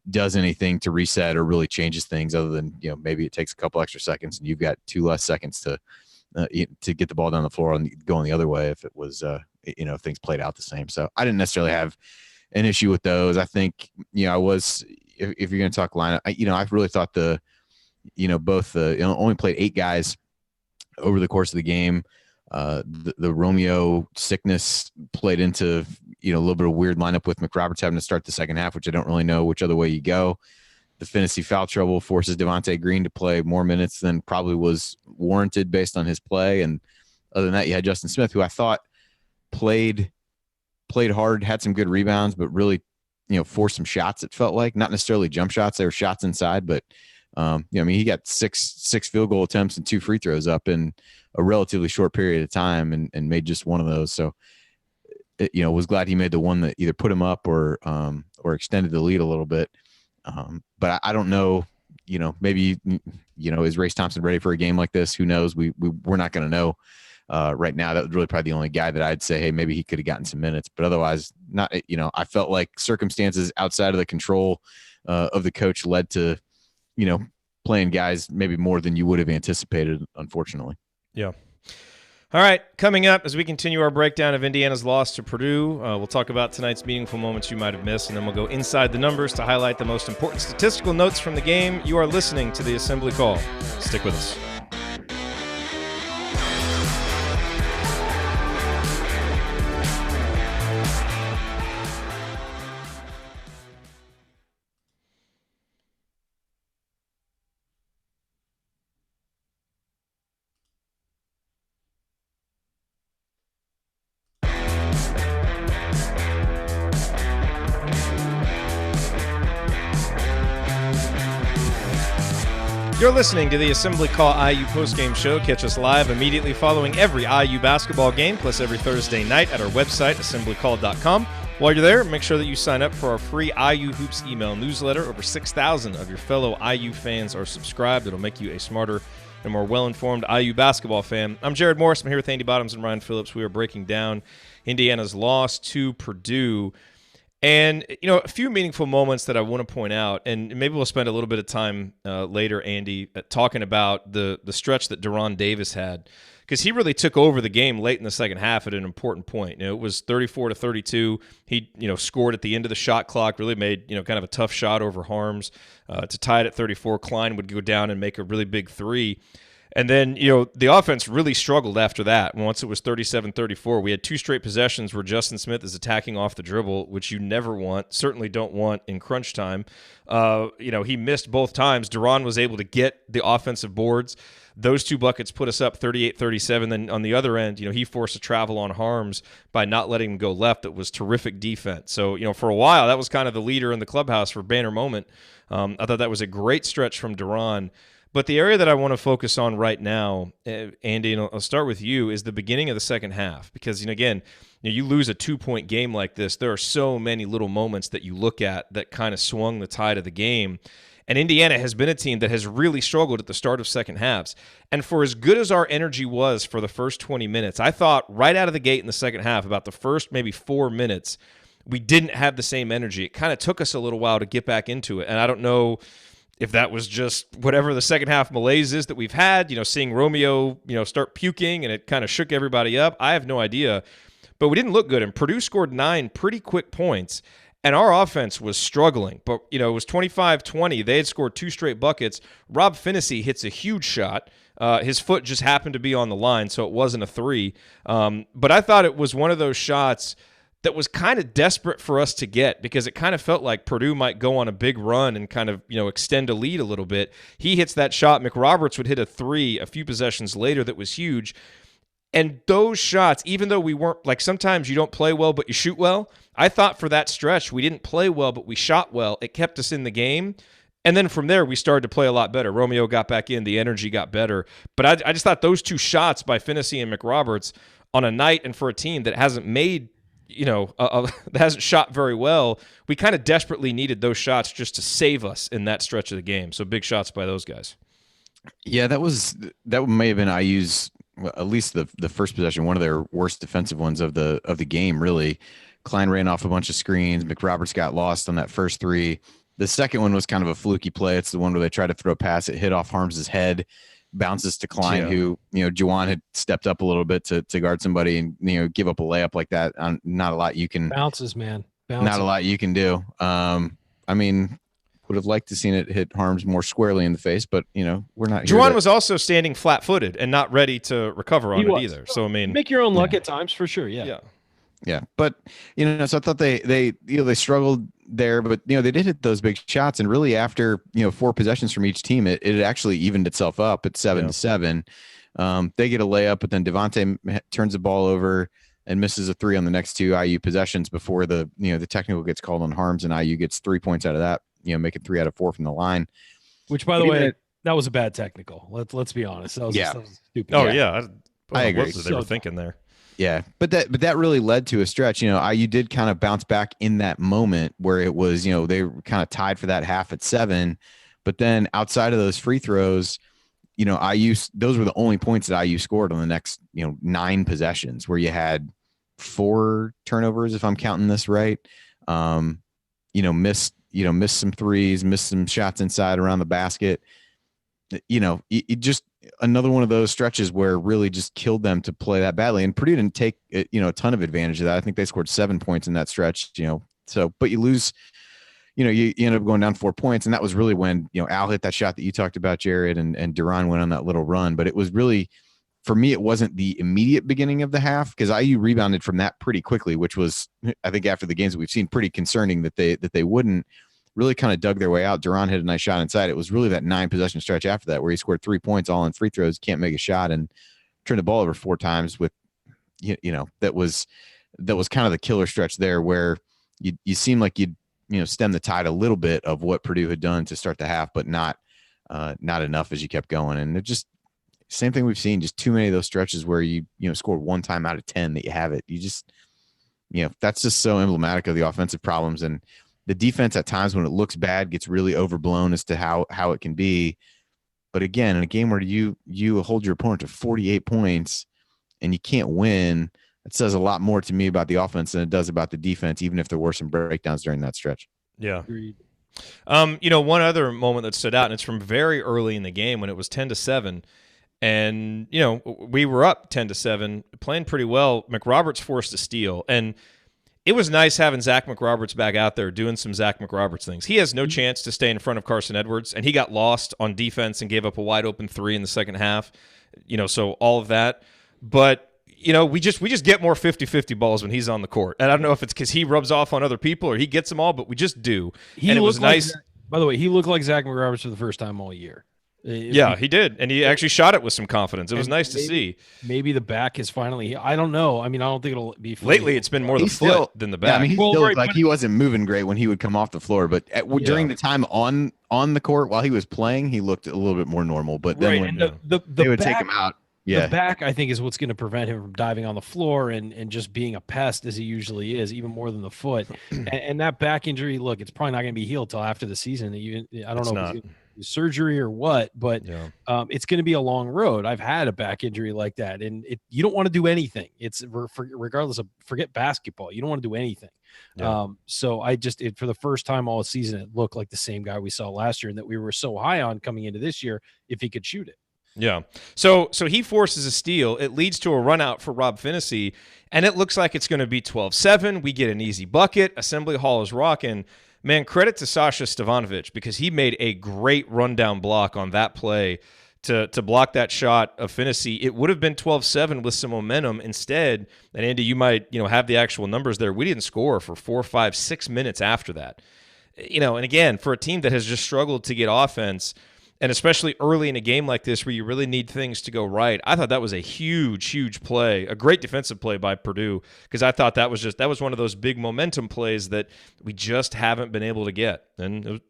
does anything to reset or really changes things other than, maybe it takes a couple extra seconds and you've got 2 less seconds to get the ball down the floor and going the other way if it was, if things played out the same. So I didn't necessarily have an issue with those. I think, I was, if you're going to talk lineup, I really thought only played 8 guys over the course of the game. The Romeo sickness played into, a little bit of weird lineup with McRoberts having to start the second half, which I don't really know which other way you go. The fantasy foul trouble forces Devontae Green to play more minutes than probably was warranted based on his play. And other than that, you had Justin Smith, who I thought played hard, had some good rebounds, but really, forced some shots. It felt like not necessarily jump shots. They were shots inside, but he got six field goal attempts and 2 free throws up in a relatively short period of time and made just one of those. So, was glad he made the one that either put him up or extended the lead a little bit. But I don't know, maybe, is Race Thompson ready for a game like this? Who knows? We're not going to know right now. That was really probably the only guy that I'd say, hey, maybe he could have gotten some minutes, but otherwise not, I felt like circumstances outside of the control of the coach led to, playing guys maybe more than you would have anticipated, unfortunately. Yeah. All right, coming up as we continue our breakdown of Indiana's loss to Purdue, we'll talk about tonight's meaningful moments you might have missed, and then we'll go inside the numbers to highlight the most important statistical notes from the game. You are listening to the Assembly Call. Stick with us. You're listening to the Assembly Call IU postgame show. Catch us live immediately following every IU basketball game, plus every Thursday night at our website, assemblycall.com. While you're there, make sure that you sign up for our free IU Hoops email newsletter. Over 6,000 of your fellow IU fans are subscribed. It'll make you a smarter and more well-informed IU basketball fan. I'm Jerod Morris. I'm here with Andy Bottoms and Ryan Phillips. We are breaking down Indiana's loss to Purdue. And, a few meaningful moments that I want to point out, and maybe we'll spend a little bit of time later, Andy, talking about the stretch that Doron Davis had. because he really took over the game late in the second half at an important point. It was 34-32. He, scored at the end of the shot clock, really made, kind of a tough shot over Harms to tie it at 34. Klein would go down and make a really big three. And then, the offense really struggled after that. Once it was 37-34, we had 2 straight possessions where Justin Smith is attacking off the dribble, which you never want, certainly don't want in crunch time. He missed both times. Doron was able to get the offensive boards. Those 2 buckets put us up 38-37. Then on the other end, he forced a travel on Harms by not letting him go left. It was terrific defense. So, for a while, that was kind of the leader in the clubhouse for banner moment. I thought that was a great stretch from Doron. But the area that I want to focus on right now, Andy, and I'll start with you, is the beginning of the second half. Because, again, you lose a 2-point game like this, there are so many little moments that you look at that kind of swung the tide of the game. And Indiana has been a team that has really struggled at the start of second halves. And for as good as our energy was for the first 20 minutes, I thought right out of the gate in the second half, about the first maybe 4 minutes, we didn't have the same energy. It kind of took us a little while to get back into it. And I don't know if that was just whatever the second half malaise is that we've had, seeing Romeo, start puking and it kind of shook everybody up. I have no idea. But we didn't look good. And Purdue scored 9 pretty quick points. And our offense was struggling. But, it was 25-20. They had scored 2 straight buckets. Rob Finnessy hits a huge shot. His foot just happened to be on the line, so it wasn't a 3. But I thought it was one of those shots that was kind of desperate for us to get, because it kind of felt like Purdue might go on a big run and kind of, extend a lead a little bit. He hits that shot. McRoberts would hit a 3 a few possessions later that was huge. And those shots, even though we weren't, like, sometimes you don't play well, but you shoot well. I thought for that stretch, we didn't play well, but we shot well. It kept us in the game. And then from there, we started to play a lot better. Romeo got back in. The energy got better. But I just thought those 2 shots by Finnessy and McRoberts on a night and for a team that hasn't made, that hasn't shot very well, we kind of desperately needed those shots just to save us in that stretch of the game. So big shots by those guys. Yeah, that may have been IU's, at least the first possession, one of their worst defensive ones of the game, really. Klein ran off a bunch of screens. McRoberts got lost on that first 3. The second one was kind of a fluky play. It's the one where they tried to throw a pass. It hit off Harms's head, bounces to Klein, who, Juwan had stepped up a little bit to guard somebody and, give up a layup like that. Not a lot you can. Bounces, man. Not a lot you can do. Would have liked to seen it hit Harms more squarely in the face, but, we're not. Juwan was also standing flat-footed and not ready to recover on it either. So, make your own luck at times for sure. Yeah. But, so I thought they struggled there, but, they did hit those big shots. And really after, 4 possessions from each team, it actually evened itself up at 7-7. They get a layup, but then Devontae turns the ball over and misses a 3 on the next 2 IU possessions before the technical gets called on Harms, and IU gets 3 points out of that, making 3 out of 4 from the line. Which, by the way, that was a bad technical. Let's be honest. That was stupid. Oh, yeah. I agree. What they were thinking there. Yeah, but that really led to a stretch. IU did kind of bounce back in that moment where it was, they were kind of tied for that half at 7. But then outside of those free throws, IU, those were the only points that IU scored on the next, 9 possessions, where you had 4 turnovers, if I'm counting this right. Missed some threes, missed some shots inside around the basket. It just another one of those stretches where it really just killed them to play that badly. And Purdue didn't take, a ton of advantage of that. I think they scored 7 points in that stretch, but you lose, you end up going down 4 points. And that was really when, Al hit that shot that you talked about, Jerod, and Doron went on that little run. But it was really, for me, it wasn't the immediate beginning of the half, because IU rebounded from that pretty quickly, which was, I think, after the games that we've seen, pretty concerning that they wouldn't. Really kind of dug their way out. Duran hit a nice shot inside. It was really that 9 possession stretch after that where he scored 3 points all on free throws, can't make a shot, and turned the ball over 4 times with, that was kind of the killer stretch there where you seem like you'd, stem the tide a little bit of what Purdue had done to start the half, but not enough as you kept going. And it just, same thing we've seen, just too many of those stretches where you score 1 time out of 10 that you have it. You just, that's just so emblematic of the offensive problems. And the defense at times when it looks bad gets really overblown as to how it can be. But again, in a game where you hold your opponent to 48 points and you can't win, it says a lot more to me about the offense than it does about the defense, even if there were some breakdowns during that stretch. Yeah. Agreed. One other moment that stood out, and it's from very early in the game when it was 10-7. And, we were up 10-7, playing pretty well. McRoberts forced a steal. And it was nice having Zach McRoberts back out there doing some Zach McRoberts things. He has no chance to stay in front of Carsen Edwards, and he got lost on defense and gave up a wide open 3 in the second half. So all of that. But, we just get more 50-50 balls when he's on the court. And I don't know if it's because he rubs off on other people or he gets them all, but we just do. And it was nice. By the way, he looked like Zach McRoberts for the first time all year. Yeah, he did. And he actually shot it with some confidence. It was nice to see. Maybe the back is finally – I don't know. I mean, I don't think it'll be – Lately, it's been more the foot than the back. Yeah, I mean, he still looked like he wasn't moving great when he would come off the floor. But during the time on the court while he was playing, he looked a little bit more normal. But then when they would take him out, the back, I think, is what's going to prevent him from diving on the floor and just being a pest as he usually is, even more than the foot. and that back injury, look, it's probably not going to be healed till after the season. I don't know if it's surgery or what, but it's going to be a long road. I've had a back injury like that, and you don't want to do anything. It's regardless of forget basketball, you don't want to do anything. So for the first time all season, it looked like the same guy we saw last year and that we were so high on coming into this year if he could shoot it. Yeah. So he forces a steal. It leads to a run out for Rob Finney, and it looks like it's going to be 12-7. We get an easy bucket. Assembly Hall is rocking. Man, credit to Sasha Stevanovic because he made a great rundown block on that play to block that shot of Finney. It would have been 12-7 with some momentum. Instead, and Andy, you might have the actual numbers there. We didn't score for 4, 5, 6 minutes after that. And again, for a team that has just struggled to get offense, and especially early in a game like this where you really need things to go right, I thought that was a huge, huge play, a great defensive play by Purdue, because I thought that was one of those big momentum plays that we just haven't been able to get. And,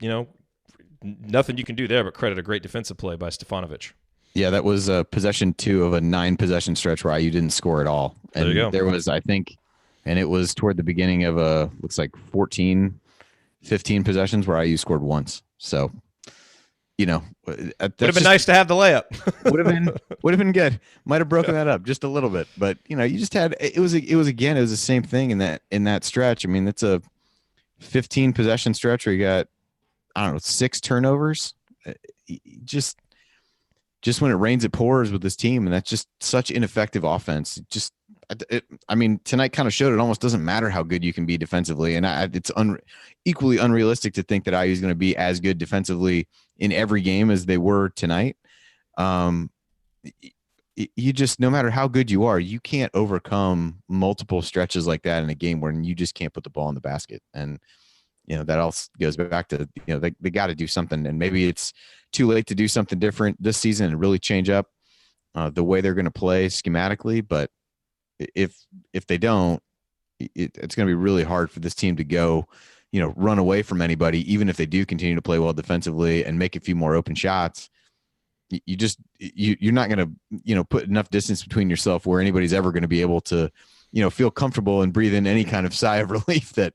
nothing you can do there but credit a great defensive play by Stefanovic. Yeah, that was possession 2 of a 9-possession stretch where IU didn't score at all. And there you go. There was, I think, and it was toward the beginning of looks like 14, 15 possessions where IU scored once. So, would have been nice to have the layup. would have been good. Might have broken that up just a little bit, but you just had it was the same thing in that stretch. I mean, it's a 15 possession stretch where you got 6 turnovers. Just when it rains, it pours with this team, and that's just such ineffective offense. Tonight kind of showed it almost doesn't matter how good you can be defensively, and it's equally unrealistic to think that IU is going to be as good defensively in every game as they were tonight. You just, no matter how good you are, you can't overcome multiple stretches like that in a game where you just can't put the ball in the basket. And that also goes back to they got to do something, and maybe it's too late to do something different this season and really change up the way they're going to play schematically. But if they don't, it's going to be really hard for this team to go, run away from anybody, even if they do continue to play well defensively and make a few more open shots. You're not going to, put enough distance between yourself where anybody's ever going to be able to, feel comfortable and breathe in any kind of sigh of relief that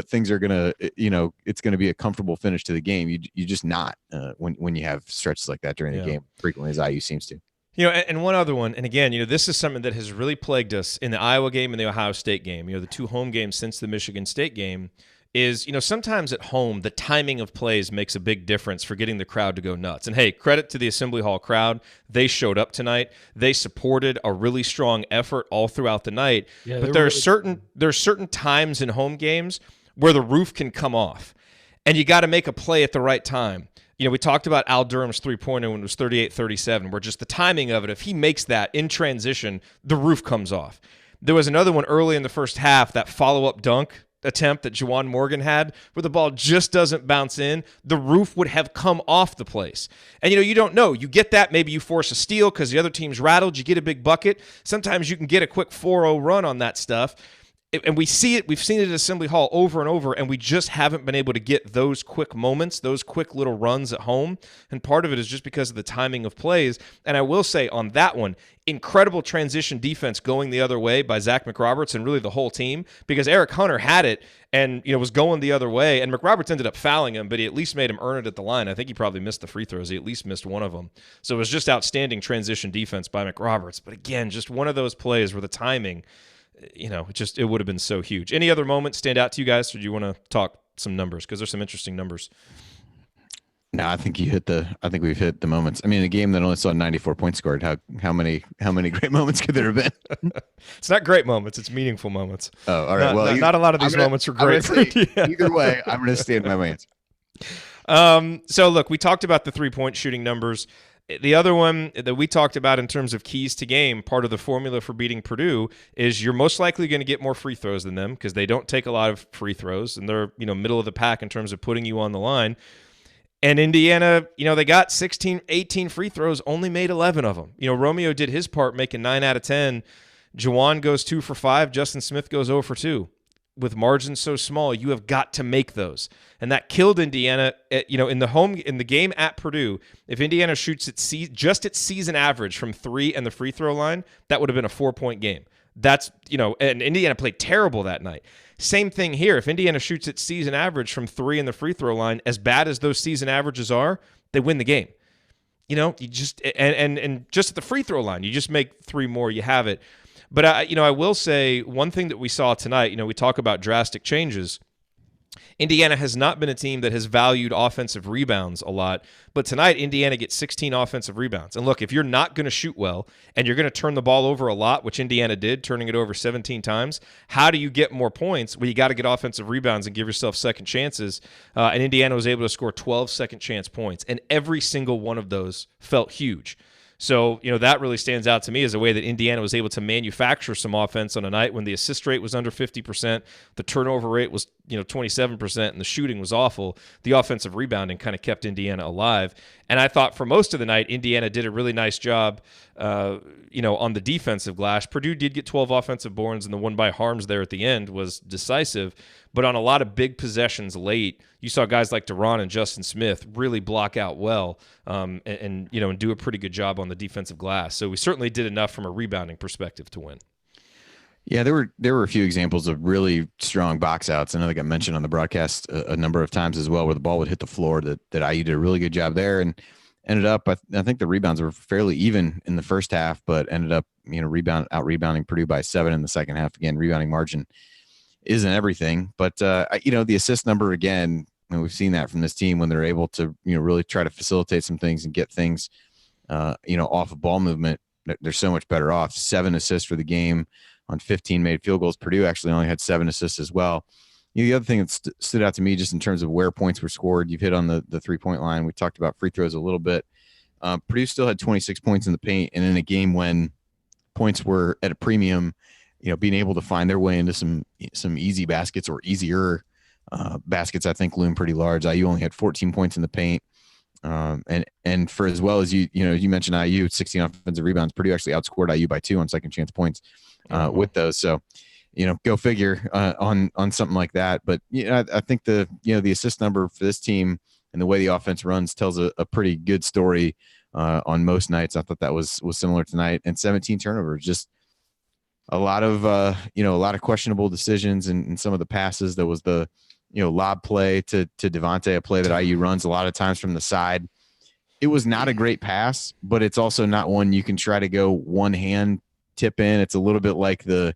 things are going to, it's going to be a comfortable finish to the game. You just not when you have stretches like that during the game frequently, as IU seems to. And one other one, and again, this is something that has really plagued us in the Iowa game and the Ohio State game, the 2 home games since the Michigan State game, is, sometimes at home, the timing of plays makes a big difference for getting the crowd to go nuts. And hey, credit to the Assembly Hall crowd. They showed up tonight. They supported a really strong effort all throughout the night. Yeah, but there are certain times in home games where the roof can come off, and you got to make a play at the right time. We talked about Al Durham's three-pointer when it was 38-37, where just the timing of it, if he makes that in transition, the roof comes off. There was another one early in the first half, that follow-up dunk attempt that Juwan Morgan had, where the ball just doesn't bounce in. The roof would have come off the place. And, you don't know. You get that. Maybe you force a steal because the other team's rattled. You get a big bucket. Sometimes you can get a quick 4-0 run on that stuff. And we see it. We've seen it at Assembly Hall over and over, and we just haven't been able to get those quick moments, those quick little runs at home. And part of it is just because of the timing of plays. And I will say on that one, incredible transition defense going the other way by Zach McRoberts and really the whole team, because Eric Hunter had it and was going the other way, and McRoberts ended up fouling him, but he at least made him earn it at the line. I think he probably missed the free throws. He at least missed one of them. So it was just outstanding transition defense by McRoberts. But again, just one of those plays where the timing, it would have been so huge. Any other moments stand out to you guys, or do you want to talk some numbers? Because there's some interesting numbers. No, I think we've hit the moments. I mean, a game that only saw 94 points scored. How many great moments could there have been? It's not great moments; it's meaningful moments. Oh, all right. Not a lot of these moments are great. Either way, I'm going to stand by my answer. So look, we talked about the 3-point shooting numbers. The other one that we talked about in terms of keys to game, part of the formula for beating Purdue is you're most likely going to get more free throws than them because they don't take a lot of free throws and they're, middle of the pack in terms of putting you on the line. And Indiana, they got 16, 18 free throws, only made 11 of them. Romeo did his part, making 9 out of 10. Juwan goes 2 for 5. Justin Smith goes 0 for 2. With margins so small, you have got to make those. And that killed Indiana, in the game at Purdue. If Indiana shoots just its season average from 3 and the free throw line, that would have been a 4-point game. That's, and Indiana played terrible that night. Same thing here. If Indiana shoots its season average from 3 in the free throw line, as bad as those season averages are, they win the game. You just and just at the free throw line, you just make 3 more, you have it. But I will say one thing that we saw tonight. We talk about drastic changes. Indiana has not been a team that has valued offensive rebounds a lot, but tonight Indiana gets 16 offensive rebounds. And look, if you're not going to shoot well and you're going to turn the ball over a lot, which Indiana did, turning it over 17 times, how do you get more points? Well, you got to get offensive rebounds and give yourself second chances. And Indiana was able to score 12 second chance points, and every single one of those felt huge. So, that really stands out to me as a way that Indiana was able to manufacture some offense on a night when the assist rate was under 50%, the turnover rate was, 27%, and the shooting was awful. The offensive rebounding kind of kept Indiana alive. And I thought for most of the night, Indiana did a really nice job, on the defensive glass. Purdue did get 12 offensive boards, and the one by Harms there at the end was decisive. But on a lot of big possessions late, you saw guys like Doron and Justin Smith really block out well, and do a pretty good job on the defensive glass. So we certainly did enough from a rebounding perspective to win. Yeah, there were a few examples of really strong box outs. I know they got mentioned on the broadcast a number of times as well, where the ball would hit the floor. That IU did a really good job there, and ended up. I think the rebounds were fairly even in the first half, but ended up out rebounding Purdue by 7 in the second half. Again, rebounding margin isn't everything, but the assist number again. We've seen that from this team when they're able to really try to facilitate some things and get things off of ball movement. They're so much better off. 7 assists for the game on 15 made field goals. Purdue actually only had 7 assists as well. The other thing that stood out to me just in terms of where points were scored, you've hit on the 3-point line. We talked about free throws a little bit. Purdue still had 26 points in the paint, and in a game when points were at a premium, being able to find their way into some easy baskets or easier baskets, I think loom pretty large. IU only had 14 points in the paint. And for as well as you mentioned IU 16 offensive rebounds, Purdue actually outscored IU by 2 on second chance points with those. So, go figure on something like that. But I think the assist number for this team and the way the offense runs tells a pretty good story on most nights. I thought that was similar tonight. And 17 turnovers, just a lot of questionable decisions and some of the passes. There was the lob play to Devontae, a play that IU runs a lot of times from the side. It was not a great pass, but it's also not one you can try to go one hand tip in. It's a little bit like the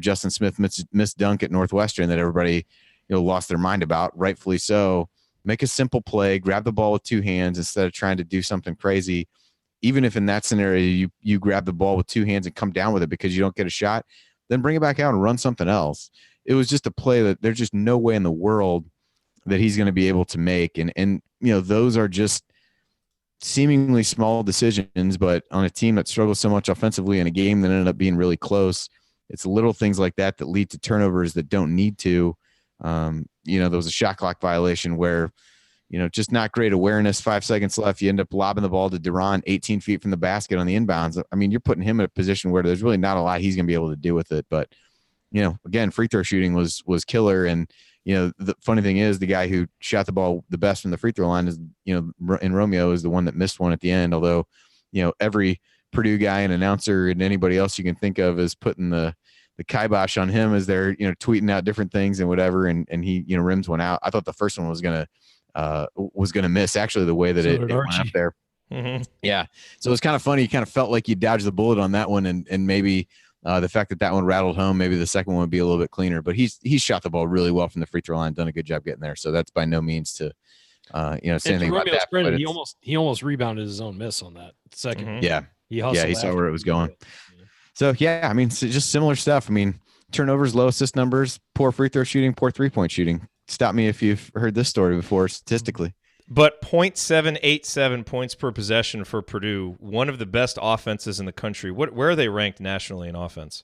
Justin Smith missed dunk at Northwestern that everybody lost their mind about, rightfully so. Make a simple play, grab the ball with 2 hands instead of trying to do something crazy. Even if in that scenario you grab the ball with 2 hands and come down with it because you don't get a shot, then bring it back out and run something else. It was just a play that there's just no way in the world that he's going to be able to make. And those are just seemingly small decisions, but on a team that struggles so much offensively in a game that ended up being really close, it's little things like that that lead to turnovers that don't need to. There was a shot clock violation where, just not great awareness, 5 seconds left. You end up lobbing the ball to Duran 18 feet from the basket on the inbounds. I mean, you're putting him in a position where there's really not a lot he's going to be able to do with it. But, again, free throw shooting was killer. And, the funny thing is the guy who shot the ball the best from the free throw line is, in Romeo is the one that missed one at the end. Although, every Purdue guy and announcer and anybody else you can think of is putting the kibosh on him as they're, tweeting out different things and whatever. And he, rims one out. I thought the first one was going to miss actually the way that it went up there. Mm-hmm. Yeah. So it was kind of funny. You kind of felt like you dodged the bullet on that one. And maybe the fact that one rattled home, maybe the second one would be a little bit cleaner, but he's shot the ball really well from the free throw line, done a good job getting there. So that's by no means to Same thing about Romeo's that. credit, But he almost rebounded his own miss on that second. Mhm. yeah, He hustled. he saw where it was going. Yeah. So yeah, I mean, it's just similar stuff. I mean, turnovers, low assist numbers, poor free throw shooting, poor 3-point shooting. Stop me if you've heard this story before statistically. But 0.787 points per possession for Purdue, one of the best offenses in the country. Where are they ranked nationally in offense?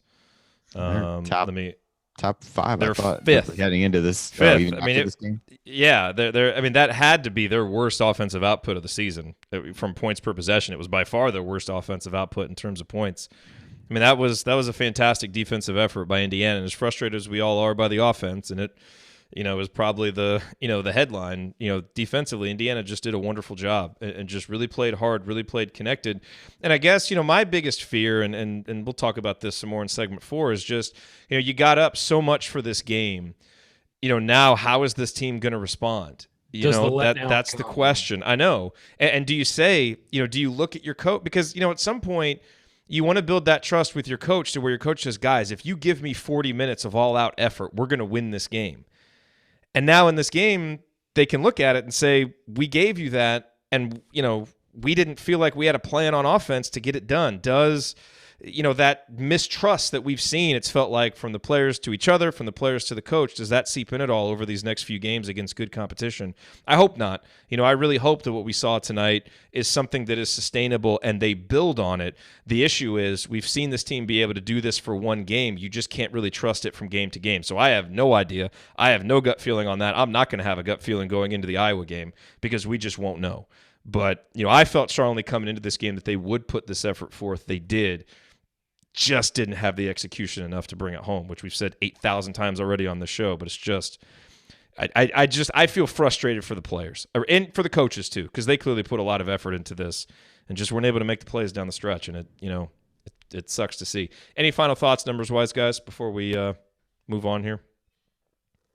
Top 5. They're I thought fifth heading into this. Fifth. Even after this game. Yeah, they're. I mean, that had to be their worst offensive output of the season from points per possession. It was by far their worst offensive output in terms of points. I mean, that was a fantastic defensive effort by Indiana, and as frustrated as we all are by the offense, and it, was probably the headline. Defensively, Indiana just did a wonderful job and just really played hard, really played connected. And I guess my biggest fear, and we'll talk about this some more in segment 4, is just you got up so much for this game. Now how is this team going to respond? That's the question. I know. And do you say, do you look at your coach? Because, at some point you want to build that trust with your coach to where your coach says, guys, if you give me 40 minutes of all out effort, we're going to win this game. And now in this game, they can look at it and say, we gave you that. And, we didn't feel like we had a plan on offense to get it done. Does that mistrust that we've seen, it's felt like from the players to each other, from the players to the coach, does that seep in at all over these next few games against good competition? I hope not. I really hope that what we saw tonight is something that is sustainable and they build on it. The issue is we've seen this team be able to do this for one game. You just can't really trust it from game to game. So I have no idea. I have no gut feeling on that. I'm not going to have a gut feeling going into the Iowa game because we just won't know. But, I felt strongly coming into this game that they would put this effort forth. They did. Just didn't have the execution enough to bring it home, which we've said 8,000 times already on the show. But it's just, I feel frustrated for the players and for the coaches too, because they clearly put a lot of effort into this and just weren't able to make the plays down the stretch. And it sucks to see. Any final thoughts, numbers wise, guys, before we move on here?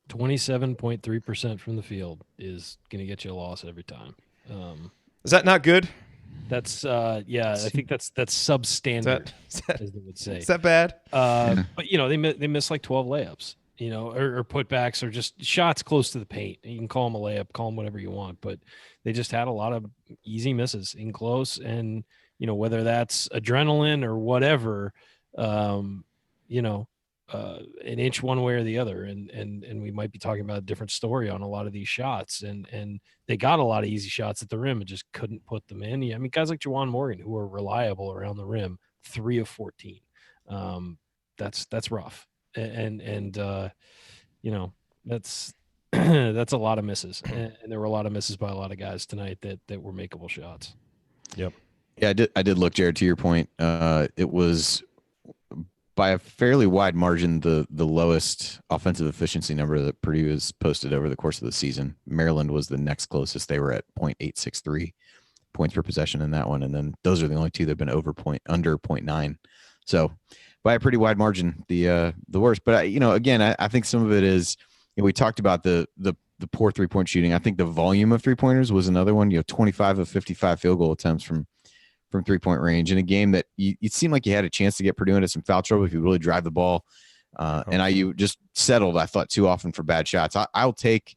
27.3% from the field is going to get you a loss every time. Is that not good? That's I think that's substandard, as they would say. Is that bad? But they miss like 12 layups, or putbacks, or just shots close to the paint. You can call them a layup, call them whatever you want, but they just had a lot of easy misses in close, and whether that's adrenaline or whatever, an inch one way or the other, and we might be talking about a different story on a lot of these shots, and they got a lot of easy shots at the rim and just couldn't put them in. I mean, guys like Juwan Morgan, who are reliable around the rim, 3 of 14. That's rough, and that's that's a lot of misses, and there were a lot of misses by a lot of guys tonight that were makeable shots. Yep. Yeah, I did look, Jerod, to your point. It was by a fairly wide margin the lowest offensive efficiency number that Purdue has posted over the course of the season. Maryland was the next closest. They were at 0.863 points per possession in that one, and then those are the only two that have been under 0.9. So by a pretty wide margin, the worst. But I think some of it is, we talked about the poor 3-point shooting. I think the volume of 3-pointers was another one. 25 of 55 field goal attempts from 3-point range in a game that it seemed like you had a chance to get Purdue into some foul trouble if you really drive the ball. And IU just settled, I thought, too often for bad shots. I'll take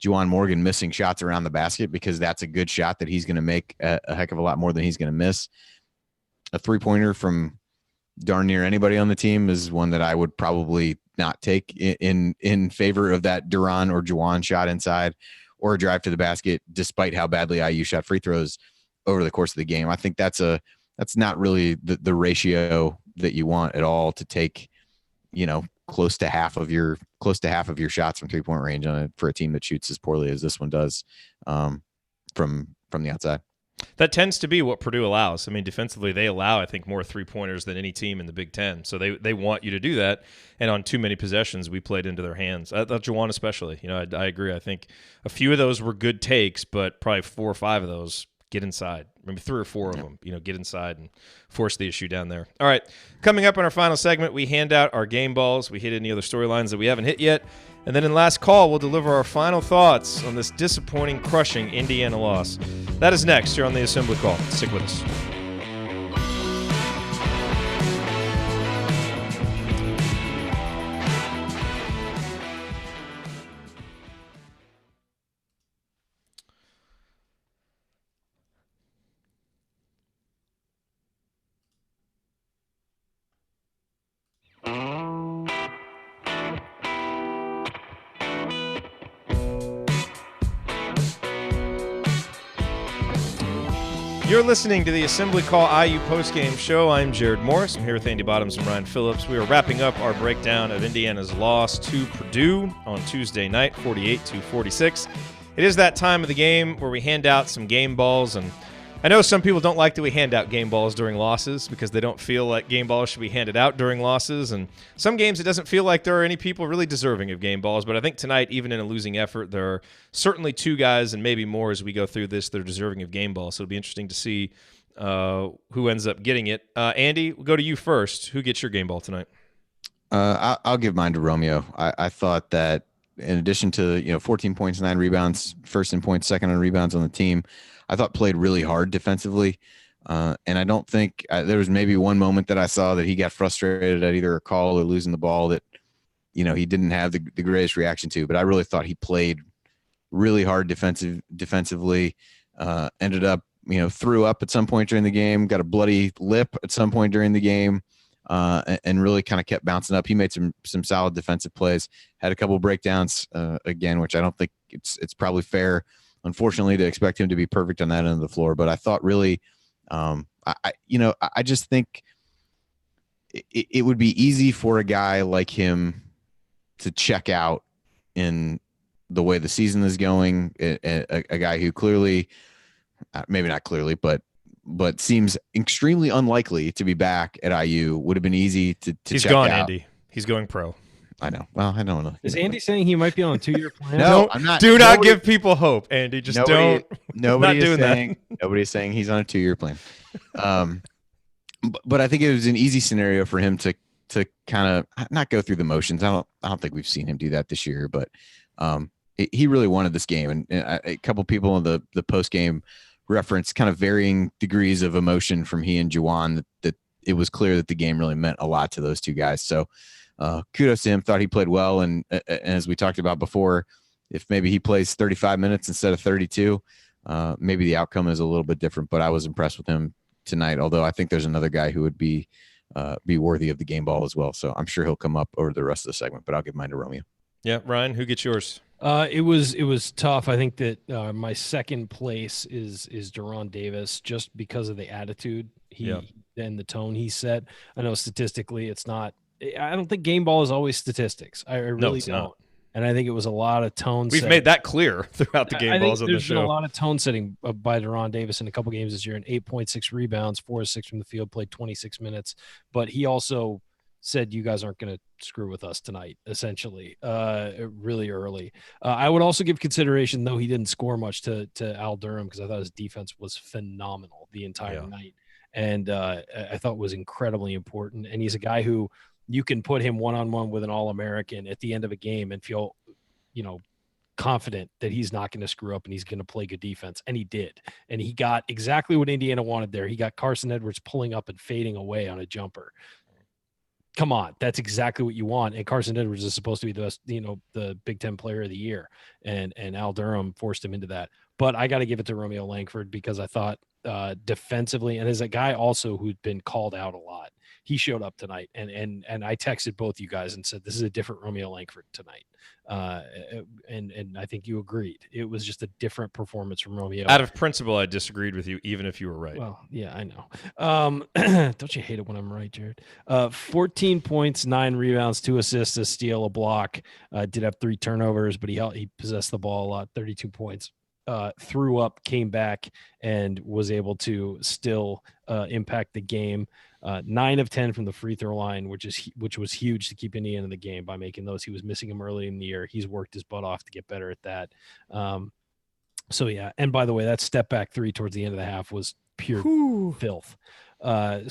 Juwan Morgan missing shots around the basket because that's a good shot that he's going to make a heck of a lot more than he's going to miss. A 3-pointer from darn near anybody on the team is one that I would probably not take in favor of that Doron or Juwan shot inside or a drive to the basket, despite how badly IU shot free throws over the course of the game. I think that's not really the ratio that you want at all to take, close to half of your shots from 3-point range for a team that shoots as poorly as this one does from the outside. That tends to be what Purdue allows. I mean, defensively, they allow, I think, more 3-pointers than any team in the Big Ten. So they want you to do that. And on too many possessions, we played into their hands. I thought Juwan especially. I agree. I think a few of those were good takes, but probably 4 or 5 of those get inside. Maybe 3 or 4 of them, get inside and force the issue down there. All right, coming up in our final segment, we hand out our game balls. We hit any other storylines that we haven't hit yet. And then in last call, we'll deliver our final thoughts on this disappointing, crushing Indiana loss. That is next here on the Assembly Call. Stick with us. You're listening to the Assembly Call IU postgame show. I'm Jerod Morris. I'm here with Andy Bottoms and Ryan Phillips. We are wrapping up our breakdown of Indiana's loss to Purdue on Tuesday night, 48-46. It is that time of the game where we hand out some game balls, and I know some people don't like that we hand out game balls during losses because they don't feel like game balls should be handed out during losses, and some games it doesn't feel like there are any people really deserving of game balls, but I think tonight, even in a losing effort, there are certainly two guys and maybe more as we go through this that are deserving of game balls, so it'll be interesting to see who ends up getting it. Andy, we'll go to you first. Who gets your game ball tonight? I'll give mine to Romeo. I thought that in addition to 14 points, 9 rebounds, first in points, second on rebounds on the team, I thought played really hard defensively. And I don't think there was maybe one moment that I saw that he got frustrated at either a call or losing the ball that, he didn't have the greatest reaction to. But I really thought he played really hard defensively, ended up, threw up at some point during the game, got a bloody lip at some point during the game, and really kind of kept bouncing up. He made some solid defensive plays, had a couple breakdowns again, which I don't think it's probably fair, unfortunately, to expect him to be perfect on that end of the floor. But I thought really, I just think it would be easy for a guy like him to check out in the way the season is going. A guy who clearly, maybe not clearly, but seems extremely unlikely to be back at IU. Would have been easy to He's check gone, out. Andy. He's going pro. I know. Well, I don't know. Is Andy saying he might be on a 2-year plan? No, I'm not. Do not give people hope, Andy. Just don't. Nobody not is doing saying. Nobody's saying he's on a 2-year plan. But I think it was an easy scenario for him to kind of not go through the motions. I don't think we've seen him do that this year. But he really wanted this game, and a couple people in the post game reference kind of varying degrees of emotion from he and Juwan. That it was clear that the game really meant a lot to those two guys. So. Kudos to him. Thought he played well, and as we talked about before, if maybe he plays 35 minutes instead of 32, maybe the outcome is a little bit different. But I was impressed with him tonight. Although I think there's another guy who would be worthy of the game ball as well. So I'm sure he'll come up over the rest of the segment. But I'll give mine to Romeo. Yeah, Ryan, who gets yours? It was tough. I think that my second place is Doron Davis, just because of the attitude and the tone he set. I know statistically it's not. I don't think game ball is always statistics. I really don't. Not. And I think it was a lot of tone setting. We've made that clear throughout the game balls on the show. There's been a lot of tone setting by Doron Davis in a couple games this year, and 8.6 rebounds, 4-6 from the field, played 26 minutes. But he also said, you guys aren't going to screw with us tonight, essentially, really early. I would also give consideration, though he didn't score much, to Al Durham, because I thought his defense was phenomenal the entire night. And I thought was incredibly important. And he's a guy who – you can put him one-on-one with an All-American at the end of a game and feel, confident that he's not going to screw up and he's going to play good defense. And he did. And he got exactly what Indiana wanted there. He got Carsen Edwards pulling up and fading away on a jumper. Come on. That's exactly what you want. And Carsen Edwards is supposed to be the best, the Big Ten player of the year. And Al Durham forced him into that. But I got to give it to Romeo Langford, because I thought defensively, and as a guy also who'd been called out a lot, he showed up tonight, and I texted both you guys and said, this is a different Romeo Langford tonight. And I think you agreed. It was just a different performance from Romeo. Out of principle, I disagreed with you, even if you were right. Well, yeah, I know. Don't you hate it when I'm right, Jerod? 14 points, 9 rebounds, 2 assists, a steal, a block. Did have 3 turnovers, but he possessed the ball a lot, 32 points. Threw up, came back, and was able to still impact the game. 9 of 10 from the free throw line, which was huge to keep Indiana in the game by making those. He was missing them early in the year. He's worked his butt off to get better at that. So yeah. And by the way, that step back 3 towards the end of the half was pure filth. And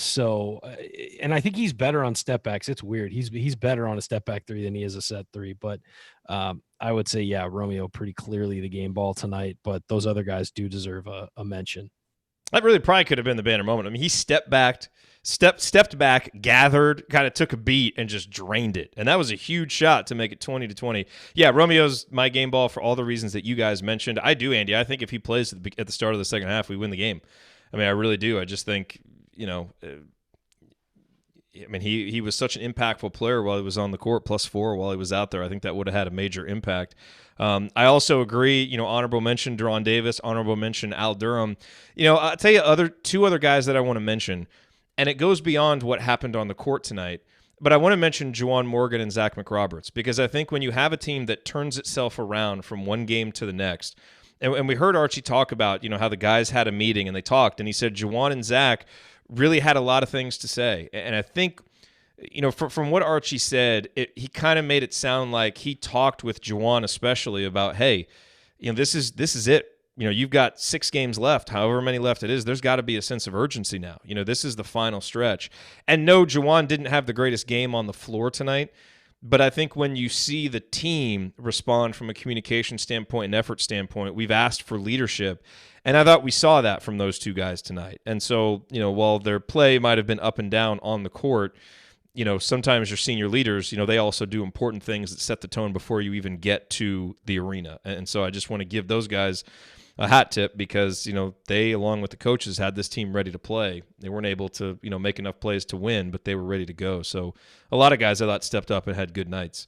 I think he's better on step backs. It's weird. He's better on a step back 3 than he is a set 3. But I would say, yeah, Romeo pretty clearly the game ball tonight. But those other guys do deserve a mention. That really probably could have been the banner moment. I mean, he stepped back, gathered, kind of took a beat, and just drained it. And that was a huge shot to make it 20-20. Yeah, Romeo's my game ball for all the reasons that you guys mentioned. I do, Andy. I think if he plays at the start of the second half, we win the game. I mean, I really do. I just think, I mean, he was such an impactful player while he was on the court, +4 while he was out there. I think that would have had a major impact. I also agree, honorable mention Doron Davis, honorable mention Al Durham. I'll tell you two other guys that I want to mention, and it goes beyond what happened on the court tonight. But I want to mention Juwan Morgan and Zach McRoberts, because I think when you have a team that turns itself around from one game to the next, and we heard Archie talk about, how the guys had a meeting and they talked, and he said Juwan and Zach really had a lot of things to say. And I think, from what Archie said, he kind of made it sound like he talked with Juwan especially about, hey, this is it. You've got 6 games left, however many left it is. There's got to be a sense of urgency now. This is the final stretch. And no, Juwan didn't have the greatest game on the floor tonight, but I think when you see the team respond from a communication standpoint and effort standpoint, we've asked for leadership. And I thought we saw that from those two guys tonight. And so, while their play might have been up and down on the court, sometimes your senior leaders, they also do important things that set the tone before you even get to the arena. And so I just want to give those guys a hat tip, because they, along with the coaches, had this team ready to play. They weren't able to make enough plays to win, but they were ready to go. So a lot of guys I thought stepped up and had good nights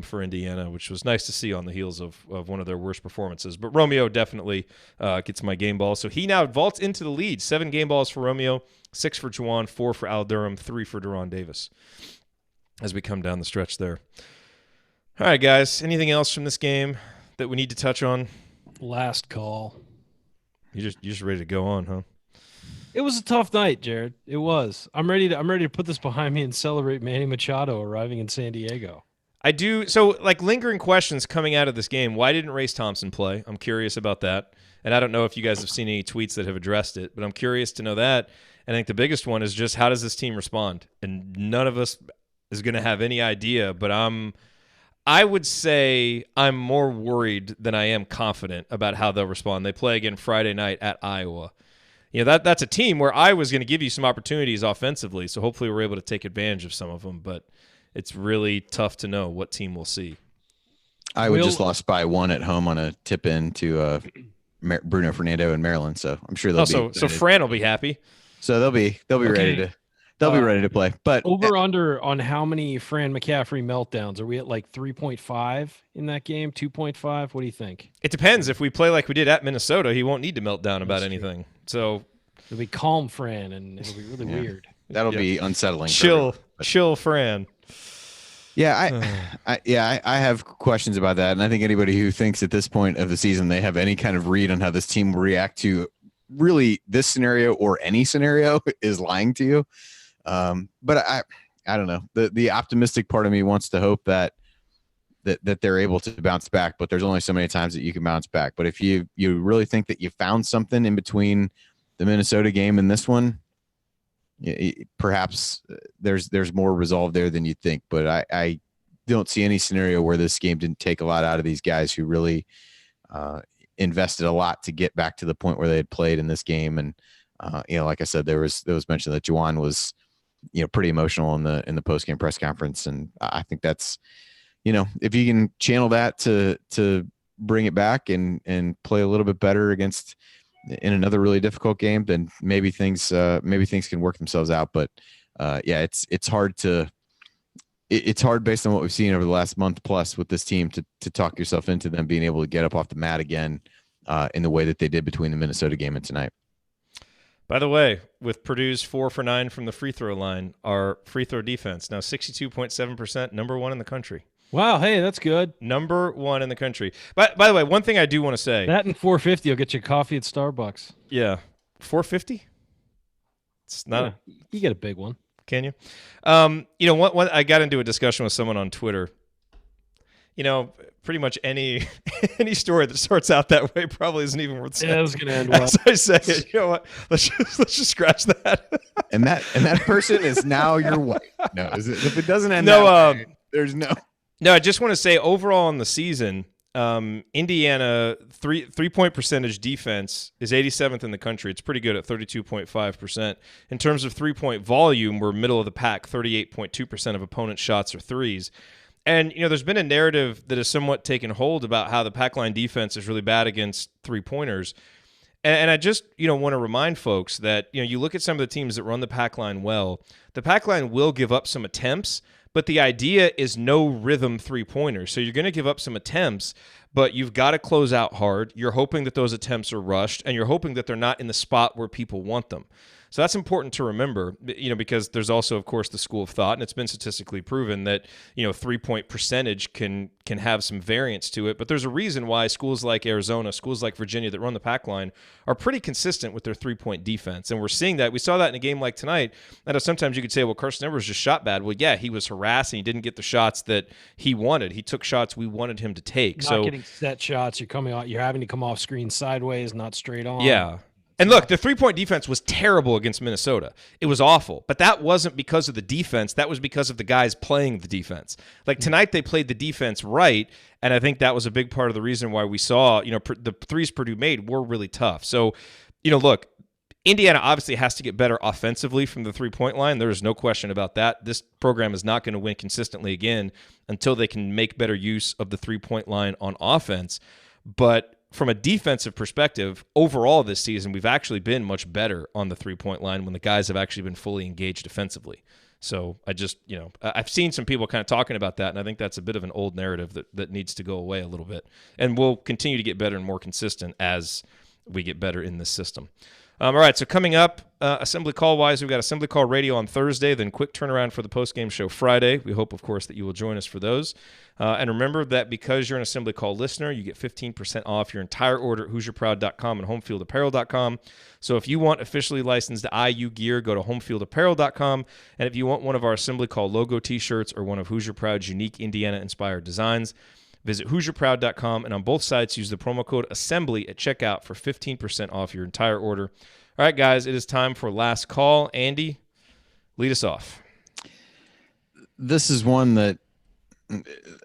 for Indiana, which was nice to see on the heels of one of their worst performances. But Romeo definitely gets my game ball, so he now vaults into the lead. 7 game balls for Romeo, 6 for Juwan, 4 for Al Durham, 3 for Doron Davis as we come down the stretch there. All right, guys, anything else from this game that we need to touch on? Last call. You're just ready to go on, huh? It was a tough night, Jerod. It was. I'm ready to put this behind me and celebrate Manny Machado arriving in San Diego. I do. So, lingering questions coming out of this game. Why didn't Race Thompson play? I'm curious about that. And I don't know if you guys have seen any tweets that have addressed it, but I'm curious to know that. And I think the biggest one is just, how does this team respond? And none of us is going to have any idea, but I would say I'm more worried than I am confident about how they'll respond. They play again Friday night at Iowa. That's a team where Iowa's going to give you some opportunities offensively, so hopefully we're able to take advantage of some of them, but it's really tough to know what team we'll see. Iowa just lost by 1 at home on a tip-in to Bruno Fernando in Maryland, so I'm sure they'll be. So Fran will be happy. So they'll be ready to. They'll be ready to play. But over-under on how many Fran McCaffrey meltdowns? Are we at 3.5 in that game, 2.5? What do you think? It depends. If we play like we did at Minnesota, he won't need to melt down about anything. So it'll be calm Fran, and it'll be really weird. That'll be unsettling. Chill Fran. Yeah, I have questions about that, and I think anybody who thinks at this point of the season they have any kind of read on how this team will react to really this scenario or any scenario is lying to you. But I don't know. The optimistic part of me wants to hope that they're able to bounce back, but there's only so many times that you can bounce back. But if you really think that you found something in between the Minnesota game and this one, perhaps there's more resolve there than you think. But I don't see any scenario where this game didn't take a lot out of these guys who really invested a lot to get back to the point where they had played in this game. And like I said, there was mention that Juwan was pretty emotional in the post-game press conference, and I think that's if you can channel that to bring it back and play a little bit better against in another really difficult game, then maybe things can work themselves out. But it's hard based on what we've seen over the last month plus with this team to talk yourself into them being able to get up off the mat again in the way that they did between the Minnesota game and tonight. By the way, with Purdue's 4 for 9 from the free throw line, our free throw defense now 62.7%, number 1 in the country. Wow, hey, that's good. Number 1 in the country. By the way, one thing I do want to say. That and $4.50 will get you coffee at Starbucks. Yeah. $4.50? It's not. Yeah, you get a big one. Can you? What I got into a discussion with someone on Twitter. Pretty much any story that starts out that way probably isn't even worth saying. Yeah, it was going to end well. As I say it, you know what? Let's just scratch that. and that person is now your wife. No, if it doesn't end that way, there's no. No, I just want to say overall in the season, Indiana three-point percentage defense is 87th in the country. It's pretty good at 32.5%. In terms of three-point volume, we're middle of the pack. 38.2% of opponent shots are threes. And, there's been a narrative that has somewhat taken hold about how the pack line defense is really bad against three-pointers. And I just, want to remind folks that, you look at some of the teams that run the pack line well, the pack line will give up some attempts, but the idea is no rhythm three-pointers. So you're going to give up some attempts, but you've got to close out hard. You're hoping that those attempts are rushed, and you're hoping that they're not in the spot where people want them. So that's important to remember, because there's also, of course, the school of thought, and it's been statistically proven that, three-point percentage can have some variance to it. But there's a reason why schools like Arizona, schools like Virginia that run the pack line are pretty consistent with their three-point defense. And we're seeing that. We saw that in a game like tonight. I know sometimes you could say, well, Carsen Edwards just shot bad. Well, yeah, he was harassed, and he didn't get the shots that he wanted. He took shots we wanted him to take. Not getting set shots. You're having to come off screen sideways, not straight on. Yeah. And look, the three-point defense was terrible against Minnesota. It was awful. But that wasn't because of the defense. That was because of the guys playing the defense. Like tonight, they played the defense right, and I think that was a big part of the reason why we saw, the threes Purdue made were really tough. So, look, Indiana obviously has to get better offensively from the three-point line. There is no question about that. This program is not going to win consistently again until they can make better use of the three-point line on offense. But from a defensive perspective, overall this season, we've actually been much better on the three-point line when the guys have actually been fully engaged defensively. So I just, I've seen some people kind of talking about that, and I think that's a bit of an old narrative that needs to go away a little bit. And we'll continue to get better and more consistent as we get better in this system. All right, so coming up, assembly call-wise, we've got assembly call radio on Thursday, then quick turnaround for the post-game show Friday. We hope, of course, that you will join us for those. And remember that because you're an assembly call listener, you get 15% off your entire order at HoosierProud.com and HomefieldApparel.com. So if you want officially licensed IU gear, go to HomefieldApparel.com. And if you want one of our assembly call logo T-shirts or one of Hoosier Proud's unique Indiana-inspired designs, visit HoosierProud.com, and on both sites, use the promo code ASSEMBLY at checkout for 15% off your entire order. All right, guys, it is time for last call. Andy, lead us off. This is one that,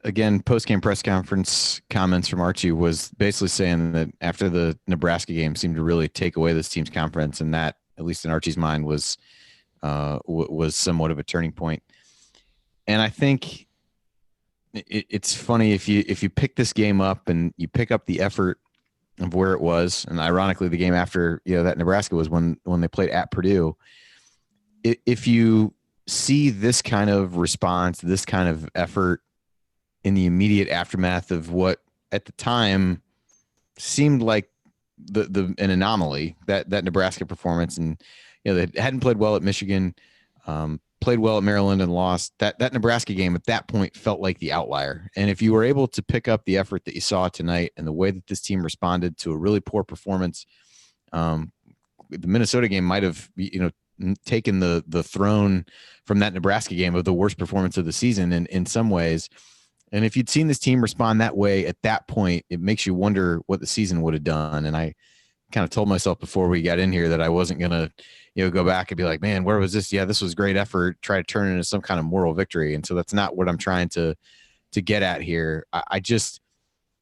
again, post-game press conference comments from Archie was basically saying that after the Nebraska game seemed to really take away this team's confidence, and that, at least in Archie's mind, was somewhat of a turning point. And I think it's funny if you pick this game up and you pick up the effort of where it was, and ironically, the game after that Nebraska was when they played at Purdue. If you see this kind of response, this kind of effort in the immediate aftermath of what at the time seemed like an anomaly, that Nebraska performance, and they hadn't played well at Michigan, played well at Maryland and lost. That Nebraska game at that point felt like the outlier. And if you were able to pick up the effort that you saw tonight and the way that this team responded to a really poor performance, the Minnesota game might have, taken the throne from that Nebraska game of the worst performance of the season in some ways. And if you'd seen this team respond that way at that point, it makes you wonder what the season would have done. And I kind of told myself before we got in here that I wasn't going to, go back and be like, man, where was this? Yeah, this was great effort. Try to turn it into some kind of moral victory. And so that's not what I'm trying to get at here. I just,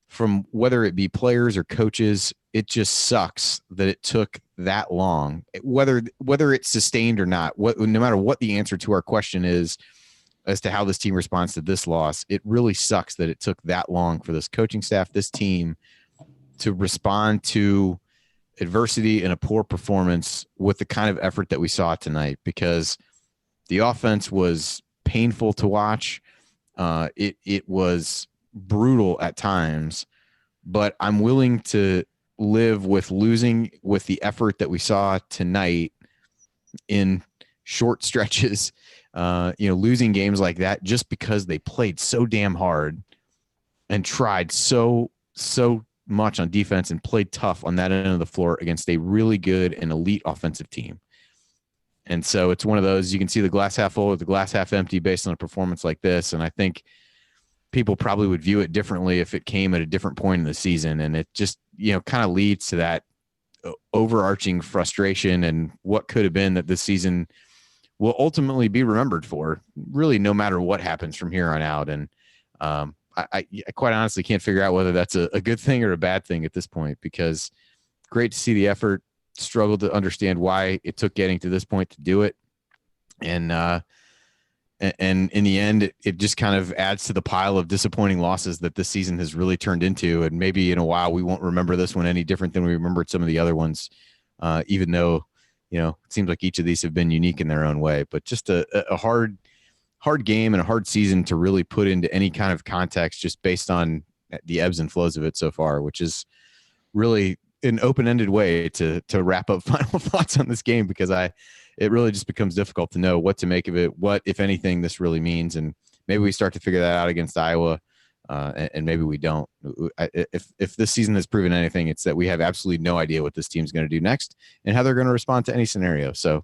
from whether it be players or coaches, it just sucks that it took that long, whether it's sustained or not, no matter what the answer to our question is as to how this team responds to this loss, it really sucks that it took that long for this coaching staff, this team, to respond to adversity and a poor performance with the kind of effort that we saw tonight, because the offense was painful to watch. It was brutal at times, but I'm willing to live with losing with the effort that we saw tonight in short stretches, losing games like that just because they played so damn hard and tried so much on defense and played tough on that end of the floor against a really good and elite offensive team. And so it's one of those, you can see the glass half full or the glass half empty based on a performance like this. And I think people probably would view it differently if it came at a different point in the season. And it just, kind of leads to that overarching frustration and what could have been that this season will ultimately be remembered for, really, no matter what happens from here on out. And I quite honestly can't figure out whether that's a good thing or a bad thing at this point, because great to see the effort, struggled to understand why it took getting to this point to do it. And And in the end, it just kind of adds to the pile of disappointing losses that this season has really turned into. And maybe in a while, we won't remember this one any different than we remembered some of the other ones, even though, it seems like each of these have been unique in their own way. But just a hard game and a hard season to really put into any kind of context just based on the ebbs and flows of it so far, which is really an open-ended way to wrap up final thoughts on this game, because it really just becomes difficult to know what to make of it, what, if anything, this really means. And maybe we start to figure that out against Iowa, and maybe we don't. If this season has proven anything, it's that we have absolutely no idea what this team's going to do next and how they're going to respond to any scenario. So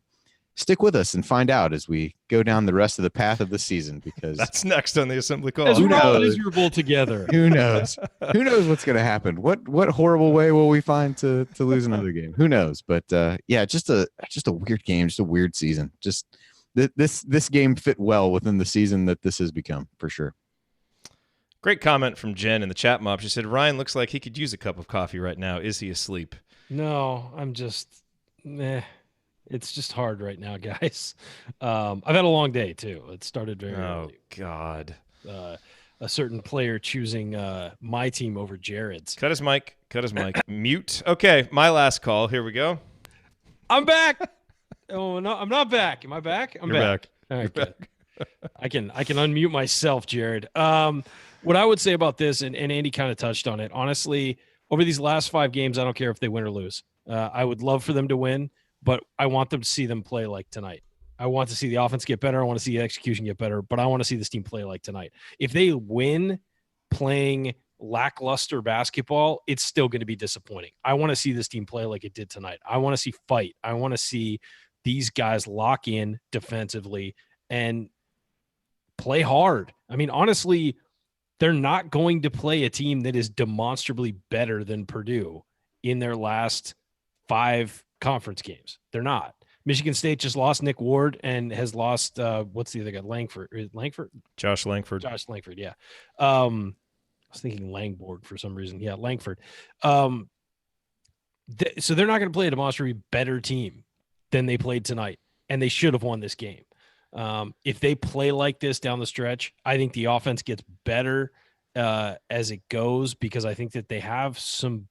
stick with us and find out as we go down the rest of the path of the season, because that's next on the assembly call. As we're all miserable together. Who knows? Who knows what's going to happen? What horrible way will we find to lose another game? Who knows? But yeah, just a weird game, just a weird season. Just this game fit well within the season that this has become, for sure. Great comment from Jen in the chat mob. She said, Ryan looks like he could use a cup of coffee right now. Is he asleep? No, I'm just it's just hard right now, guys. I've had a long day too. It started very early. Oh God. A certain player choosing my team over Jerod's. Cut his mic. Mute. Okay, my last call. Here we go. I'm back. Oh no, I'm not back. Am I back? You're back. All right, good. I can unmute myself, Jerod. What I would say about this, and Andy kind of touched on it. Honestly, over these last 5 games, I don't care if they win or lose. I would love for them to win, but I want them to see them play like tonight. I want to see the offense get better. I want to see the execution get better, but I want to see this team play like tonight. If they win playing lackluster basketball, it's still going to be disappointing. I want to see this team play like it did tonight. I want to see fight. I want to see these guys lock in defensively and play hard. I mean, honestly, they're not going to play a team that is demonstrably better than Purdue in their last 5 conference games. They're not. Michigan State just lost Nick Ward and has lost what's the other guy? Langford? Josh Langford, yeah. I was thinking Langford for some reason. Yeah, Langford. So they're not going to play a demonstrably better team than they played tonight, and they should have won this game. If they play like this down the stretch, I think the offense gets better as it goes, because I think that they have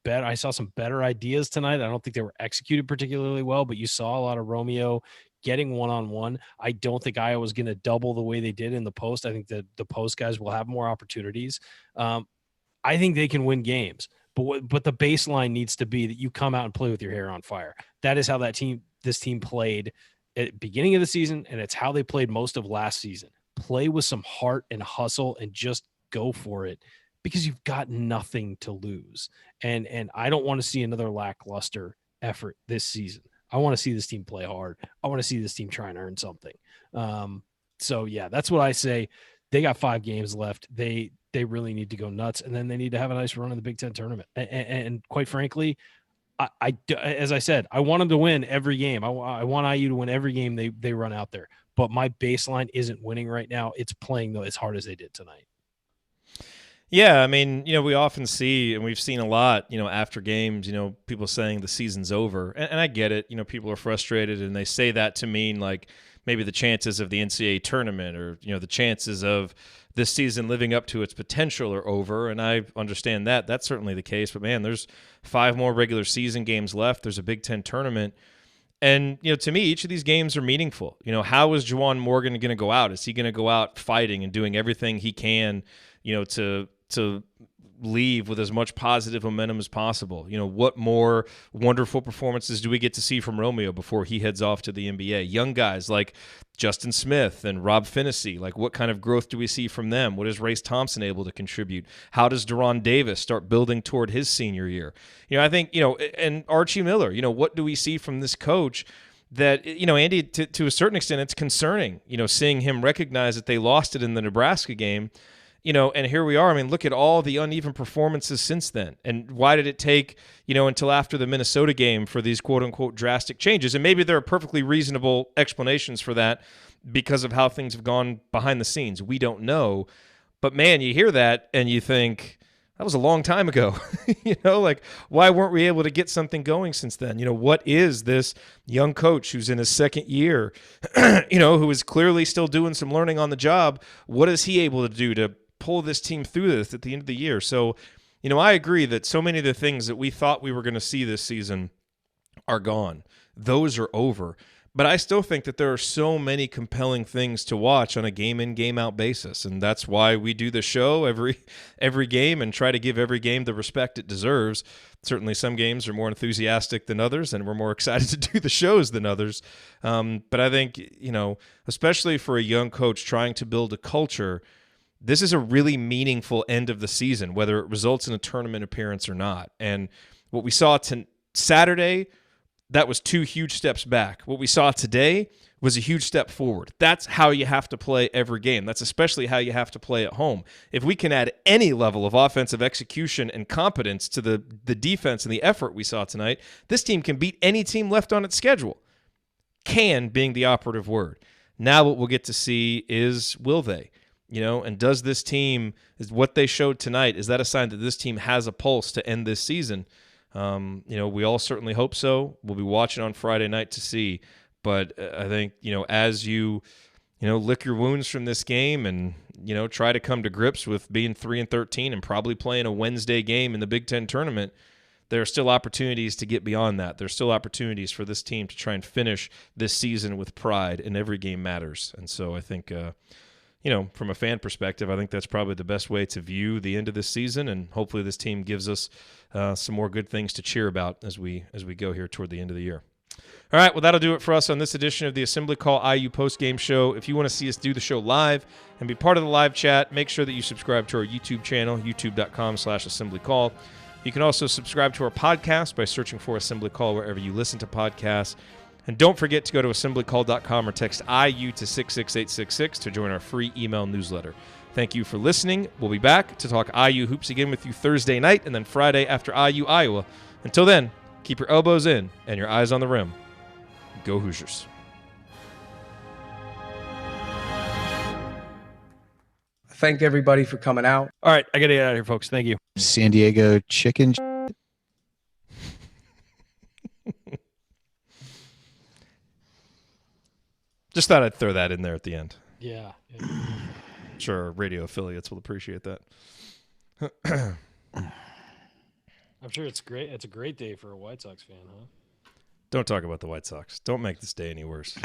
I saw some better ideas tonight. I don't think they were executed particularly well, but you saw a lot of Romeo getting one-on-one. I don't think Iowa's going to double the way they did in the post. I think that the post guys will have more opportunities. I think they can win games, but the baseline needs to be that you come out and play with your hair on fire. That is how this team played at the beginning of the season, and it's how they played most of last season. Play with some heart and hustle and just go for it, because you've got nothing to lose. And I don't want to see another lackluster effort this season. I want to see this team play hard. I want to see this team try and earn something. So yeah, that's what I say. They got 5 games left. They really need to go nuts, and then they need to have a nice run in the Big Ten tournament. And quite frankly, as I said, I want them to win every game. I want IU to win every game they run out there. But my baseline isn't winning right now. It's playing though as hard as they did tonight. Yeah, I mean, we often see, and we've seen a lot, after games, people saying the season's over. And I get it. People are frustrated, and they say that to mean like maybe the chances of the NCAA tournament or, the chances of this season living up to its potential are over. And I understand that. That's certainly the case. But, man, there's 5 more regular season games left. There's a Big Ten tournament. And, to me, each of these games are meaningful. How is Juwan Morgan going to go out? Is he going to go out fighting and doing everything he can, to leave with as much positive momentum as possible? What more wonderful performances do we get to see from Romeo before he heads off to the NBA? Young guys like Justin Smith and Rob Finney, like what kind of growth do we see from them? What is Race Thompson able to contribute? How does Doron Davis start building toward his senior year? I think, and Archie Miller, what do we see from this coach that, Andy, to a certain extent, it's concerning, seeing him recognize that they lost it in the Nebraska game. And here we are. I mean, look at all the uneven performances since then. And why did it take, until after the Minnesota game for these quote-unquote drastic changes? And maybe there are perfectly reasonable explanations for that because of how things have gone behind the scenes. We don't know. But, man, you hear that and you think, That was a long time ago. Like, why weren't we able to get something going since then? What is this young coach who's in his second year, who is clearly still doing some learning on the job? What is he able to do to pull this team through this at the end of the year? So, I agree that so many of the things that we thought we were going to see this season are gone. Those are over. But I still think that there are so many compelling things to watch on a game-in, game-out basis, and that's why we do the show every game and try to give every game the respect it deserves. Certainly some games are more enthusiastic than others, and we're more excited to do the shows than others. But I think, especially for a young coach trying to build a culture, this is a really meaningful end of the season, whether it results in a tournament appearance or not. And what we saw Saturday, that was 2 huge steps back. What we saw today was a huge step forward. That's how you have to play every game. That's especially how you have to play at home. If we can add any level of offensive execution and competence to the defense and the effort we saw tonight, this team can beat any team left on its schedule. Can being the operative word. Now what we'll get to see is, will they? And does this team, is what they showed tonight, is that a sign that this team has a pulse to end this season? We all certainly hope so. We'll be watching on Friday night to see. But I think, as you lick your wounds from this game and, try to come to grips with being 3-13 and probably playing a Wednesday game in the Big Ten tournament, there are still opportunities to get beyond that. There's still opportunities for this team to try and finish this season with pride, and every game matters. And so I think, from a fan perspective, I think that's probably the best way to view the end of this season, and hopefully this team gives us some more good things to cheer about as we go here toward the end of the year. All right, well, that'll do it for us on this edition of the Assembly Call IU Postgame Show. If you want to see us do the show live and be part of the live chat, make sure that you subscribe to our YouTube channel, youtube.com/assemblycall. You can also subscribe to our podcast by searching for Assembly Call wherever you listen to podcasts. And don't forget to go to assemblycall.com or text IU to 66866 to join our free email newsletter. Thank you for listening. We'll be back to talk IU hoops again with you Thursday night and then Friday after IU Iowa. Until then, keep your elbows in and your eyes on the rim. Go Hoosiers. Thank everybody for coming out. All right, I got to get out of here, folks. Thank you. San Diego chicken. Just thought I'd throw that in there at the end. Yeah. Sure, our radio affiliates will appreciate that. I'm sure it's great. It's a great day for a White Sox fan, huh? Don't talk about the White Sox. Don't make this day any worse.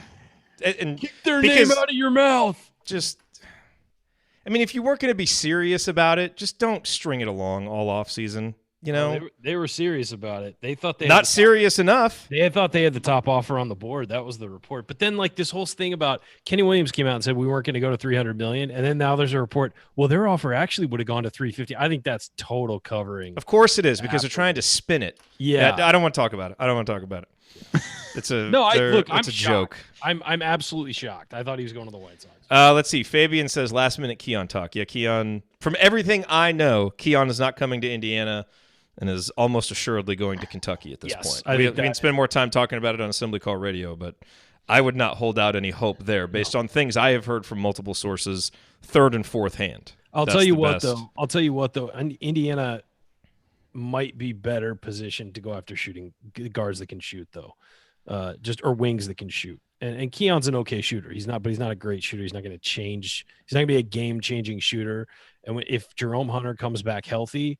And keep their name out of your mouth. If you weren't going to be serious about it, just don't string it along all off season. They were serious about it. They thought they not serious enough. They thought they had the top offer on the board. That was the report. But then, this whole thing about Kenny Williams came out and said we weren't going to go to $300 million, and then now there's a report. Well, their offer actually would have gone to $350. I think that's total covering. Of course it is, because they're trying to spin it. Yeah, I don't want to talk about it. It's a I'm a joke. I'm absolutely shocked. I thought he was going to the White Sox. Let's see. Fabian says last minute Keon talk. Yeah, Keon. From everything I know, Keon is not coming to Indiana and is almost assuredly going to Kentucky at this point. We can spend more time talking about it on Assembly Call Radio, but I would not hold out any hope there based on things I have heard from multiple sources, third and fourth hand. I'll tell you what, though. Indiana might be better positioned to go after shooting guards that can shoot, though, or wings that can shoot. And Keon's an okay shooter. But he's not a great shooter. He's not going to change. He's not going to be a game-changing shooter. And if Jerome Hunter comes back healthy,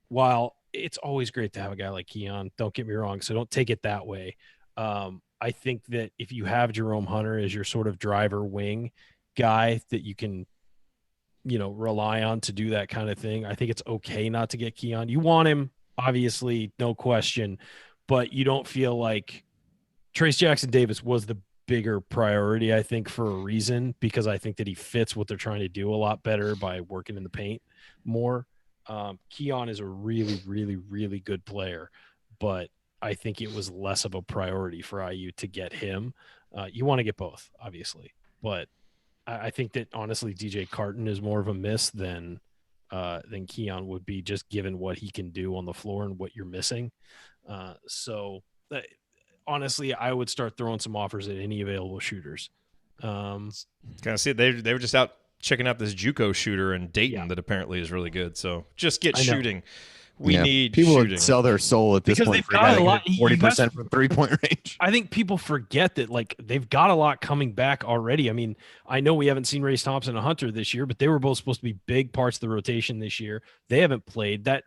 while it's always great to have a guy like Keon, don't get me wrong, so don't take it that way. I think that if you have Jerome Hunter as your sort of driver wing guy that you can, rely on to do that kind of thing, I think it's okay not to get Keon. You want him, obviously, no question, but you don't feel like Trace Jackson Davis was the bigger priority, I think, for a reason, because I think that he fits what they're trying to do a lot better by working in the paint more. Keon is a really, really, really good player, but I think it was less of a priority for IU to get him. You want to get both, obviously, but I think that honestly, DJ Carton is more of a miss than Keon would be, just given what he can do on the floor and what you're missing. Honestly, I would start throwing some offers at any available shooters. Kind of see they were just out checking out this JUCO shooter in Dayton that apparently is really good. So just get shooting. We need people shooting. would sell their soul at this Because point they've for a got guy a that lot- can hit 40% from 3-point range. I think people forget that like they've got a lot coming back already. I mean, I know we haven't seen Race Thompson and Hunter this year, but they were both supposed to be big parts of the rotation this year. They haven't played. That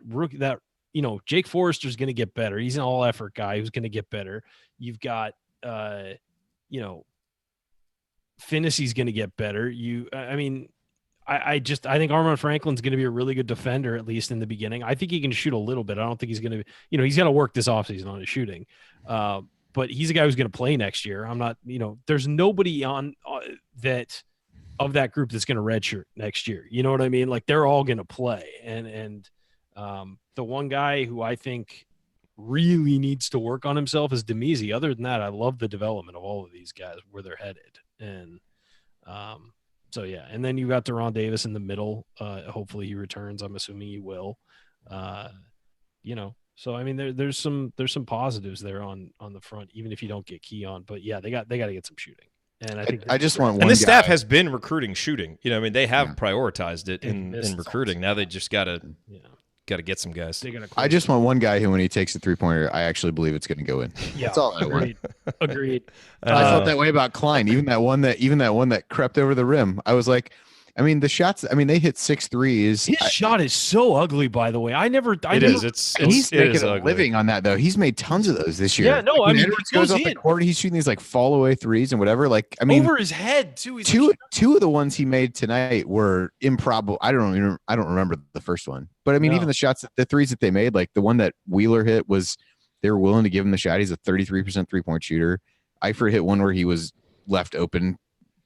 Jake Forrester's going to get better. He's an all-effort guy who's going to get better. You've got Finney's going to get better. I think Armand Franklin's going to be a really good defender, at least in the beginning. I think he can shoot a little bit. I don't think he's going to, he's got to work this offseason on his shooting. But he's a guy who's going to play next year. I'm not, there's nobody on that of that group that's going to redshirt next year. You know what I mean? Like they're all going to play. And the one guy who I think really needs to work on himself is Demezi. Other than that, I love the development of all of these guys, where they're headed. And, so yeah, and then you got Doron Davis in the middle. Hopefully he returns. I'm assuming he will. So I mean, there's some positives there on the front, even if you don't get Keon. But yeah, they got to get some shooting. And I think I just want one. And this guy. staff has been recruiting shooting. They have prioritized it in recruiting. Now they just got to get some guys. I just want one guy who, when he takes a 3-pointer, I actually believe it's going to go in. Yeah, that's all I want. Agreed. I felt that way about Klein. Even that one that crept over the rim. I was like, the shots. They hit 6 threes. His shot is so ugly, by the way. He's making a living on that, though. He's made tons of those this year. Yeah, no, Edwards goes off the court. He's shooting these like fall away threes and whatever. Over his head too. Two of the ones he made tonight were improbable. I don't remember the first one, but even the shots, the threes that they made, like the one that Wheeler hit, was they were willing to give him the shot. He's a 33% 3-point shooter. Eifert hit one where he was left open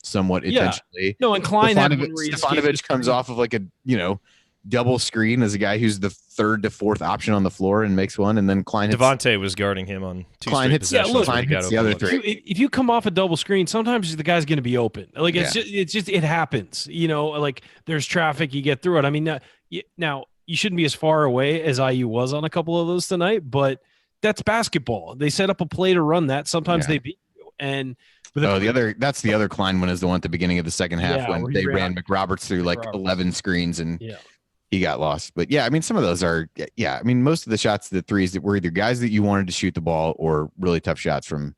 somewhat intentionally. No, and Klein Stefanovic comes off of like a double screen as a guy who's the 3rd to 4th option on the floor and makes one, and then Klein hits. Devontae was guarding him on 2 Klein straight hits, possessions. Klein hits the other 3. If you come off a double screen, sometimes the guy's going to be open. Like it happens. Like there's traffic, you get through it. I mean, now you shouldn't be as far away as IU was on a couple of those tonight, but that's basketball. They set up a play to run that. Sometimes they beat you. That's the other Klein one, is the one at the beginning of the second half when they ran McRoberts through like 11 screens and he got lost. But some of those are most of the shots, the threes, that were either guys that you wanted to shoot the ball or really tough shots from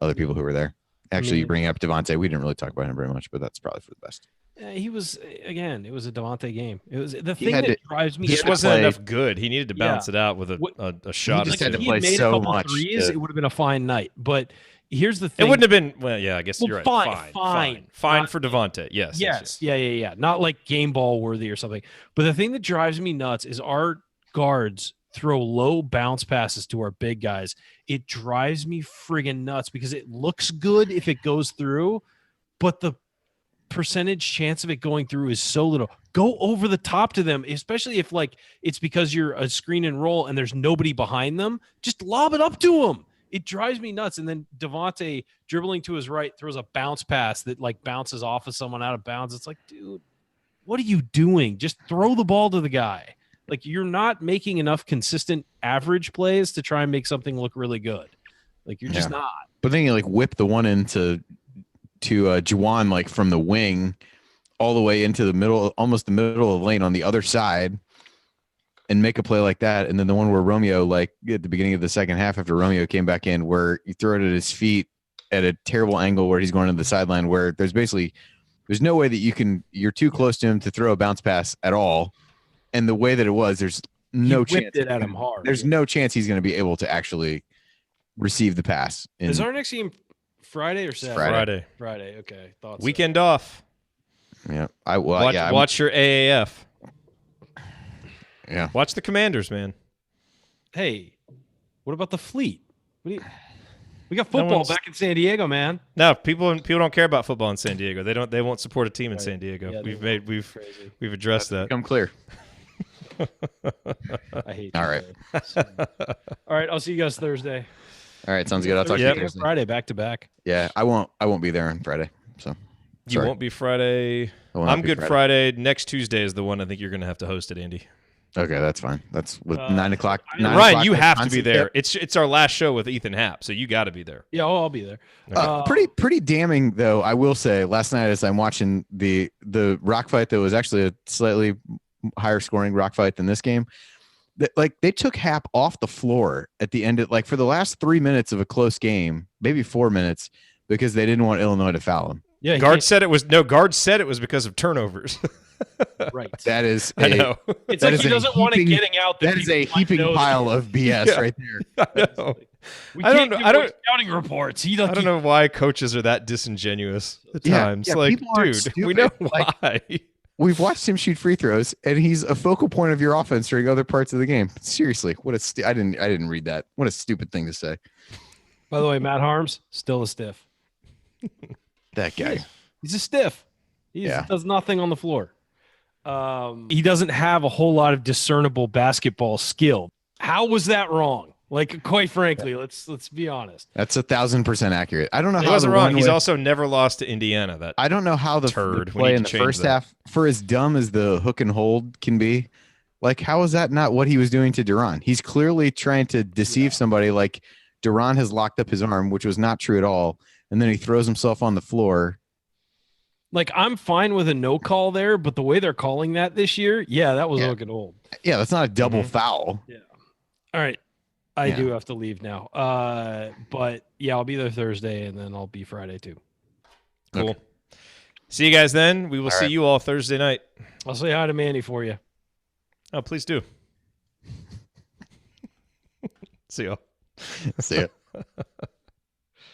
other people who were there. Actually, you bring up Devontae. We didn't really talk about him very much, but that's probably for the best. He was, again, it was a Devontae game. It was the thing that drives me. He just wasn't enough good. He needed to balance it out with a shot. He just had to play so much. Threes, it would have been a fine night. But here's the thing. It wouldn't have been, well, yeah, I guess you're right. Fine for Devontae. Yes. Yeah. Not like game ball worthy or something. But the thing that drives me nuts is our guards throw low bounce passes to our big guys. It drives me friggin' nuts because it looks good if it goes through, but the percentage chance of it going through is so little. Go over the top to them, especially if like it's because you're a screen and roll and there's nobody behind them. Just lob it up to them. It drives me nuts. And then Devontae dribbling to his right throws a bounce pass that like bounces off of someone out of bounds. It's like, dude, what are you doing? Just throw the ball to the guy. Like, you're not making enough consistent average plays to try and make something look really good. Like, you're just not. But then you like whip the one into Juwan, like from the wing all the way into the middle, almost the middle of the lane on the other side, and make a play like that. And then the one where Romeo, like at the beginning of the second half, after Romeo came back in, where you throw it at his feet at a terrible angle where he's going to the sideline, where there's no way that you're too close to him to throw a bounce pass at all. And the way that it was, there's no chance. It at him hard. There's no chance he's going to be able to actually receive the pass. Is our next game Friday or Saturday? Friday. Okay. Thought Weekend off. Yeah. Watch your AAF. Yeah. Watch the Commanders, man. Hey, what about the Fleet? We got football back in San Diego, man. No, people don't care about football in San Diego. They won't support a team in San Diego. Yeah, we've addressed that. Become clear. I hate. All right. All right. I'll see you guys Thursday. All right. Sounds good. I'll talk to you Thursday. Friday, back to back. Yeah, I won't be there on Friday. So you won't be Friday. I'm good Friday. Next Tuesday is the one I think you're going to have to host it, Andy. Okay, that's fine. That's with 9 o'clock. Ryan, you have to be Wisconsin there. tip. It's our last show with Ethan Happ, so you got to be there. Yeah, I'll be there. Pretty damning though. I will say, last night as I'm watching the rock fight that was actually a slightly higher scoring rock fight than this game, that like they took Hap off the floor at the end of like for the last 3 minutes of a close game, maybe 4 minutes, because they didn't want Illinois to foul him. Yeah, Guard said it was because of turnovers. right. That is I know. It's like he doesn't want it getting out. That is a heaping pile of BS right there. I know. We I can't don't know. give I more don't. scouting reports. He I don't know why coaches are that disingenuous at times. Like, people aren't dude, stupid. we know Like, why. We've watched him shoot free throws, and he's a focal point of your offense during other parts of the game. Seriously, what a I didn't read that. What a stupid thing to say. By the way, Matt Harms still a stiff. That guy. He's a stiff. He Yeah. does nothing on the floor. He doesn't have a whole lot of discernible basketball skill. How was that wrong? Like, quite frankly, let's be honest. That's 1,000% accurate. I don't know He how wasn't the wrong. one He's with- also never lost to Indiana. That I don't know how the turd. We play need in to the change first that. half, for as dumb as the hook and hold can be, like how is that not what he was doing to Duran? He's clearly trying to deceive somebody. Like Duran has locked up his arm, which was not true at all, and then he throws himself on the floor. Like, I'm fine with a no call there, but the way they're calling that this year, yeah, that was Yeah. hook and hold. Yeah, that's not a double Mhm. foul. All right. I Yeah. do have to leave now. But yeah, I'll be there Thursday and then I'll be Friday too. cool. Okay. See you guys then. We will All see right. you all Thursday night. I'll say hi to Mandy for you. Oh, please do. See y'all. See ya.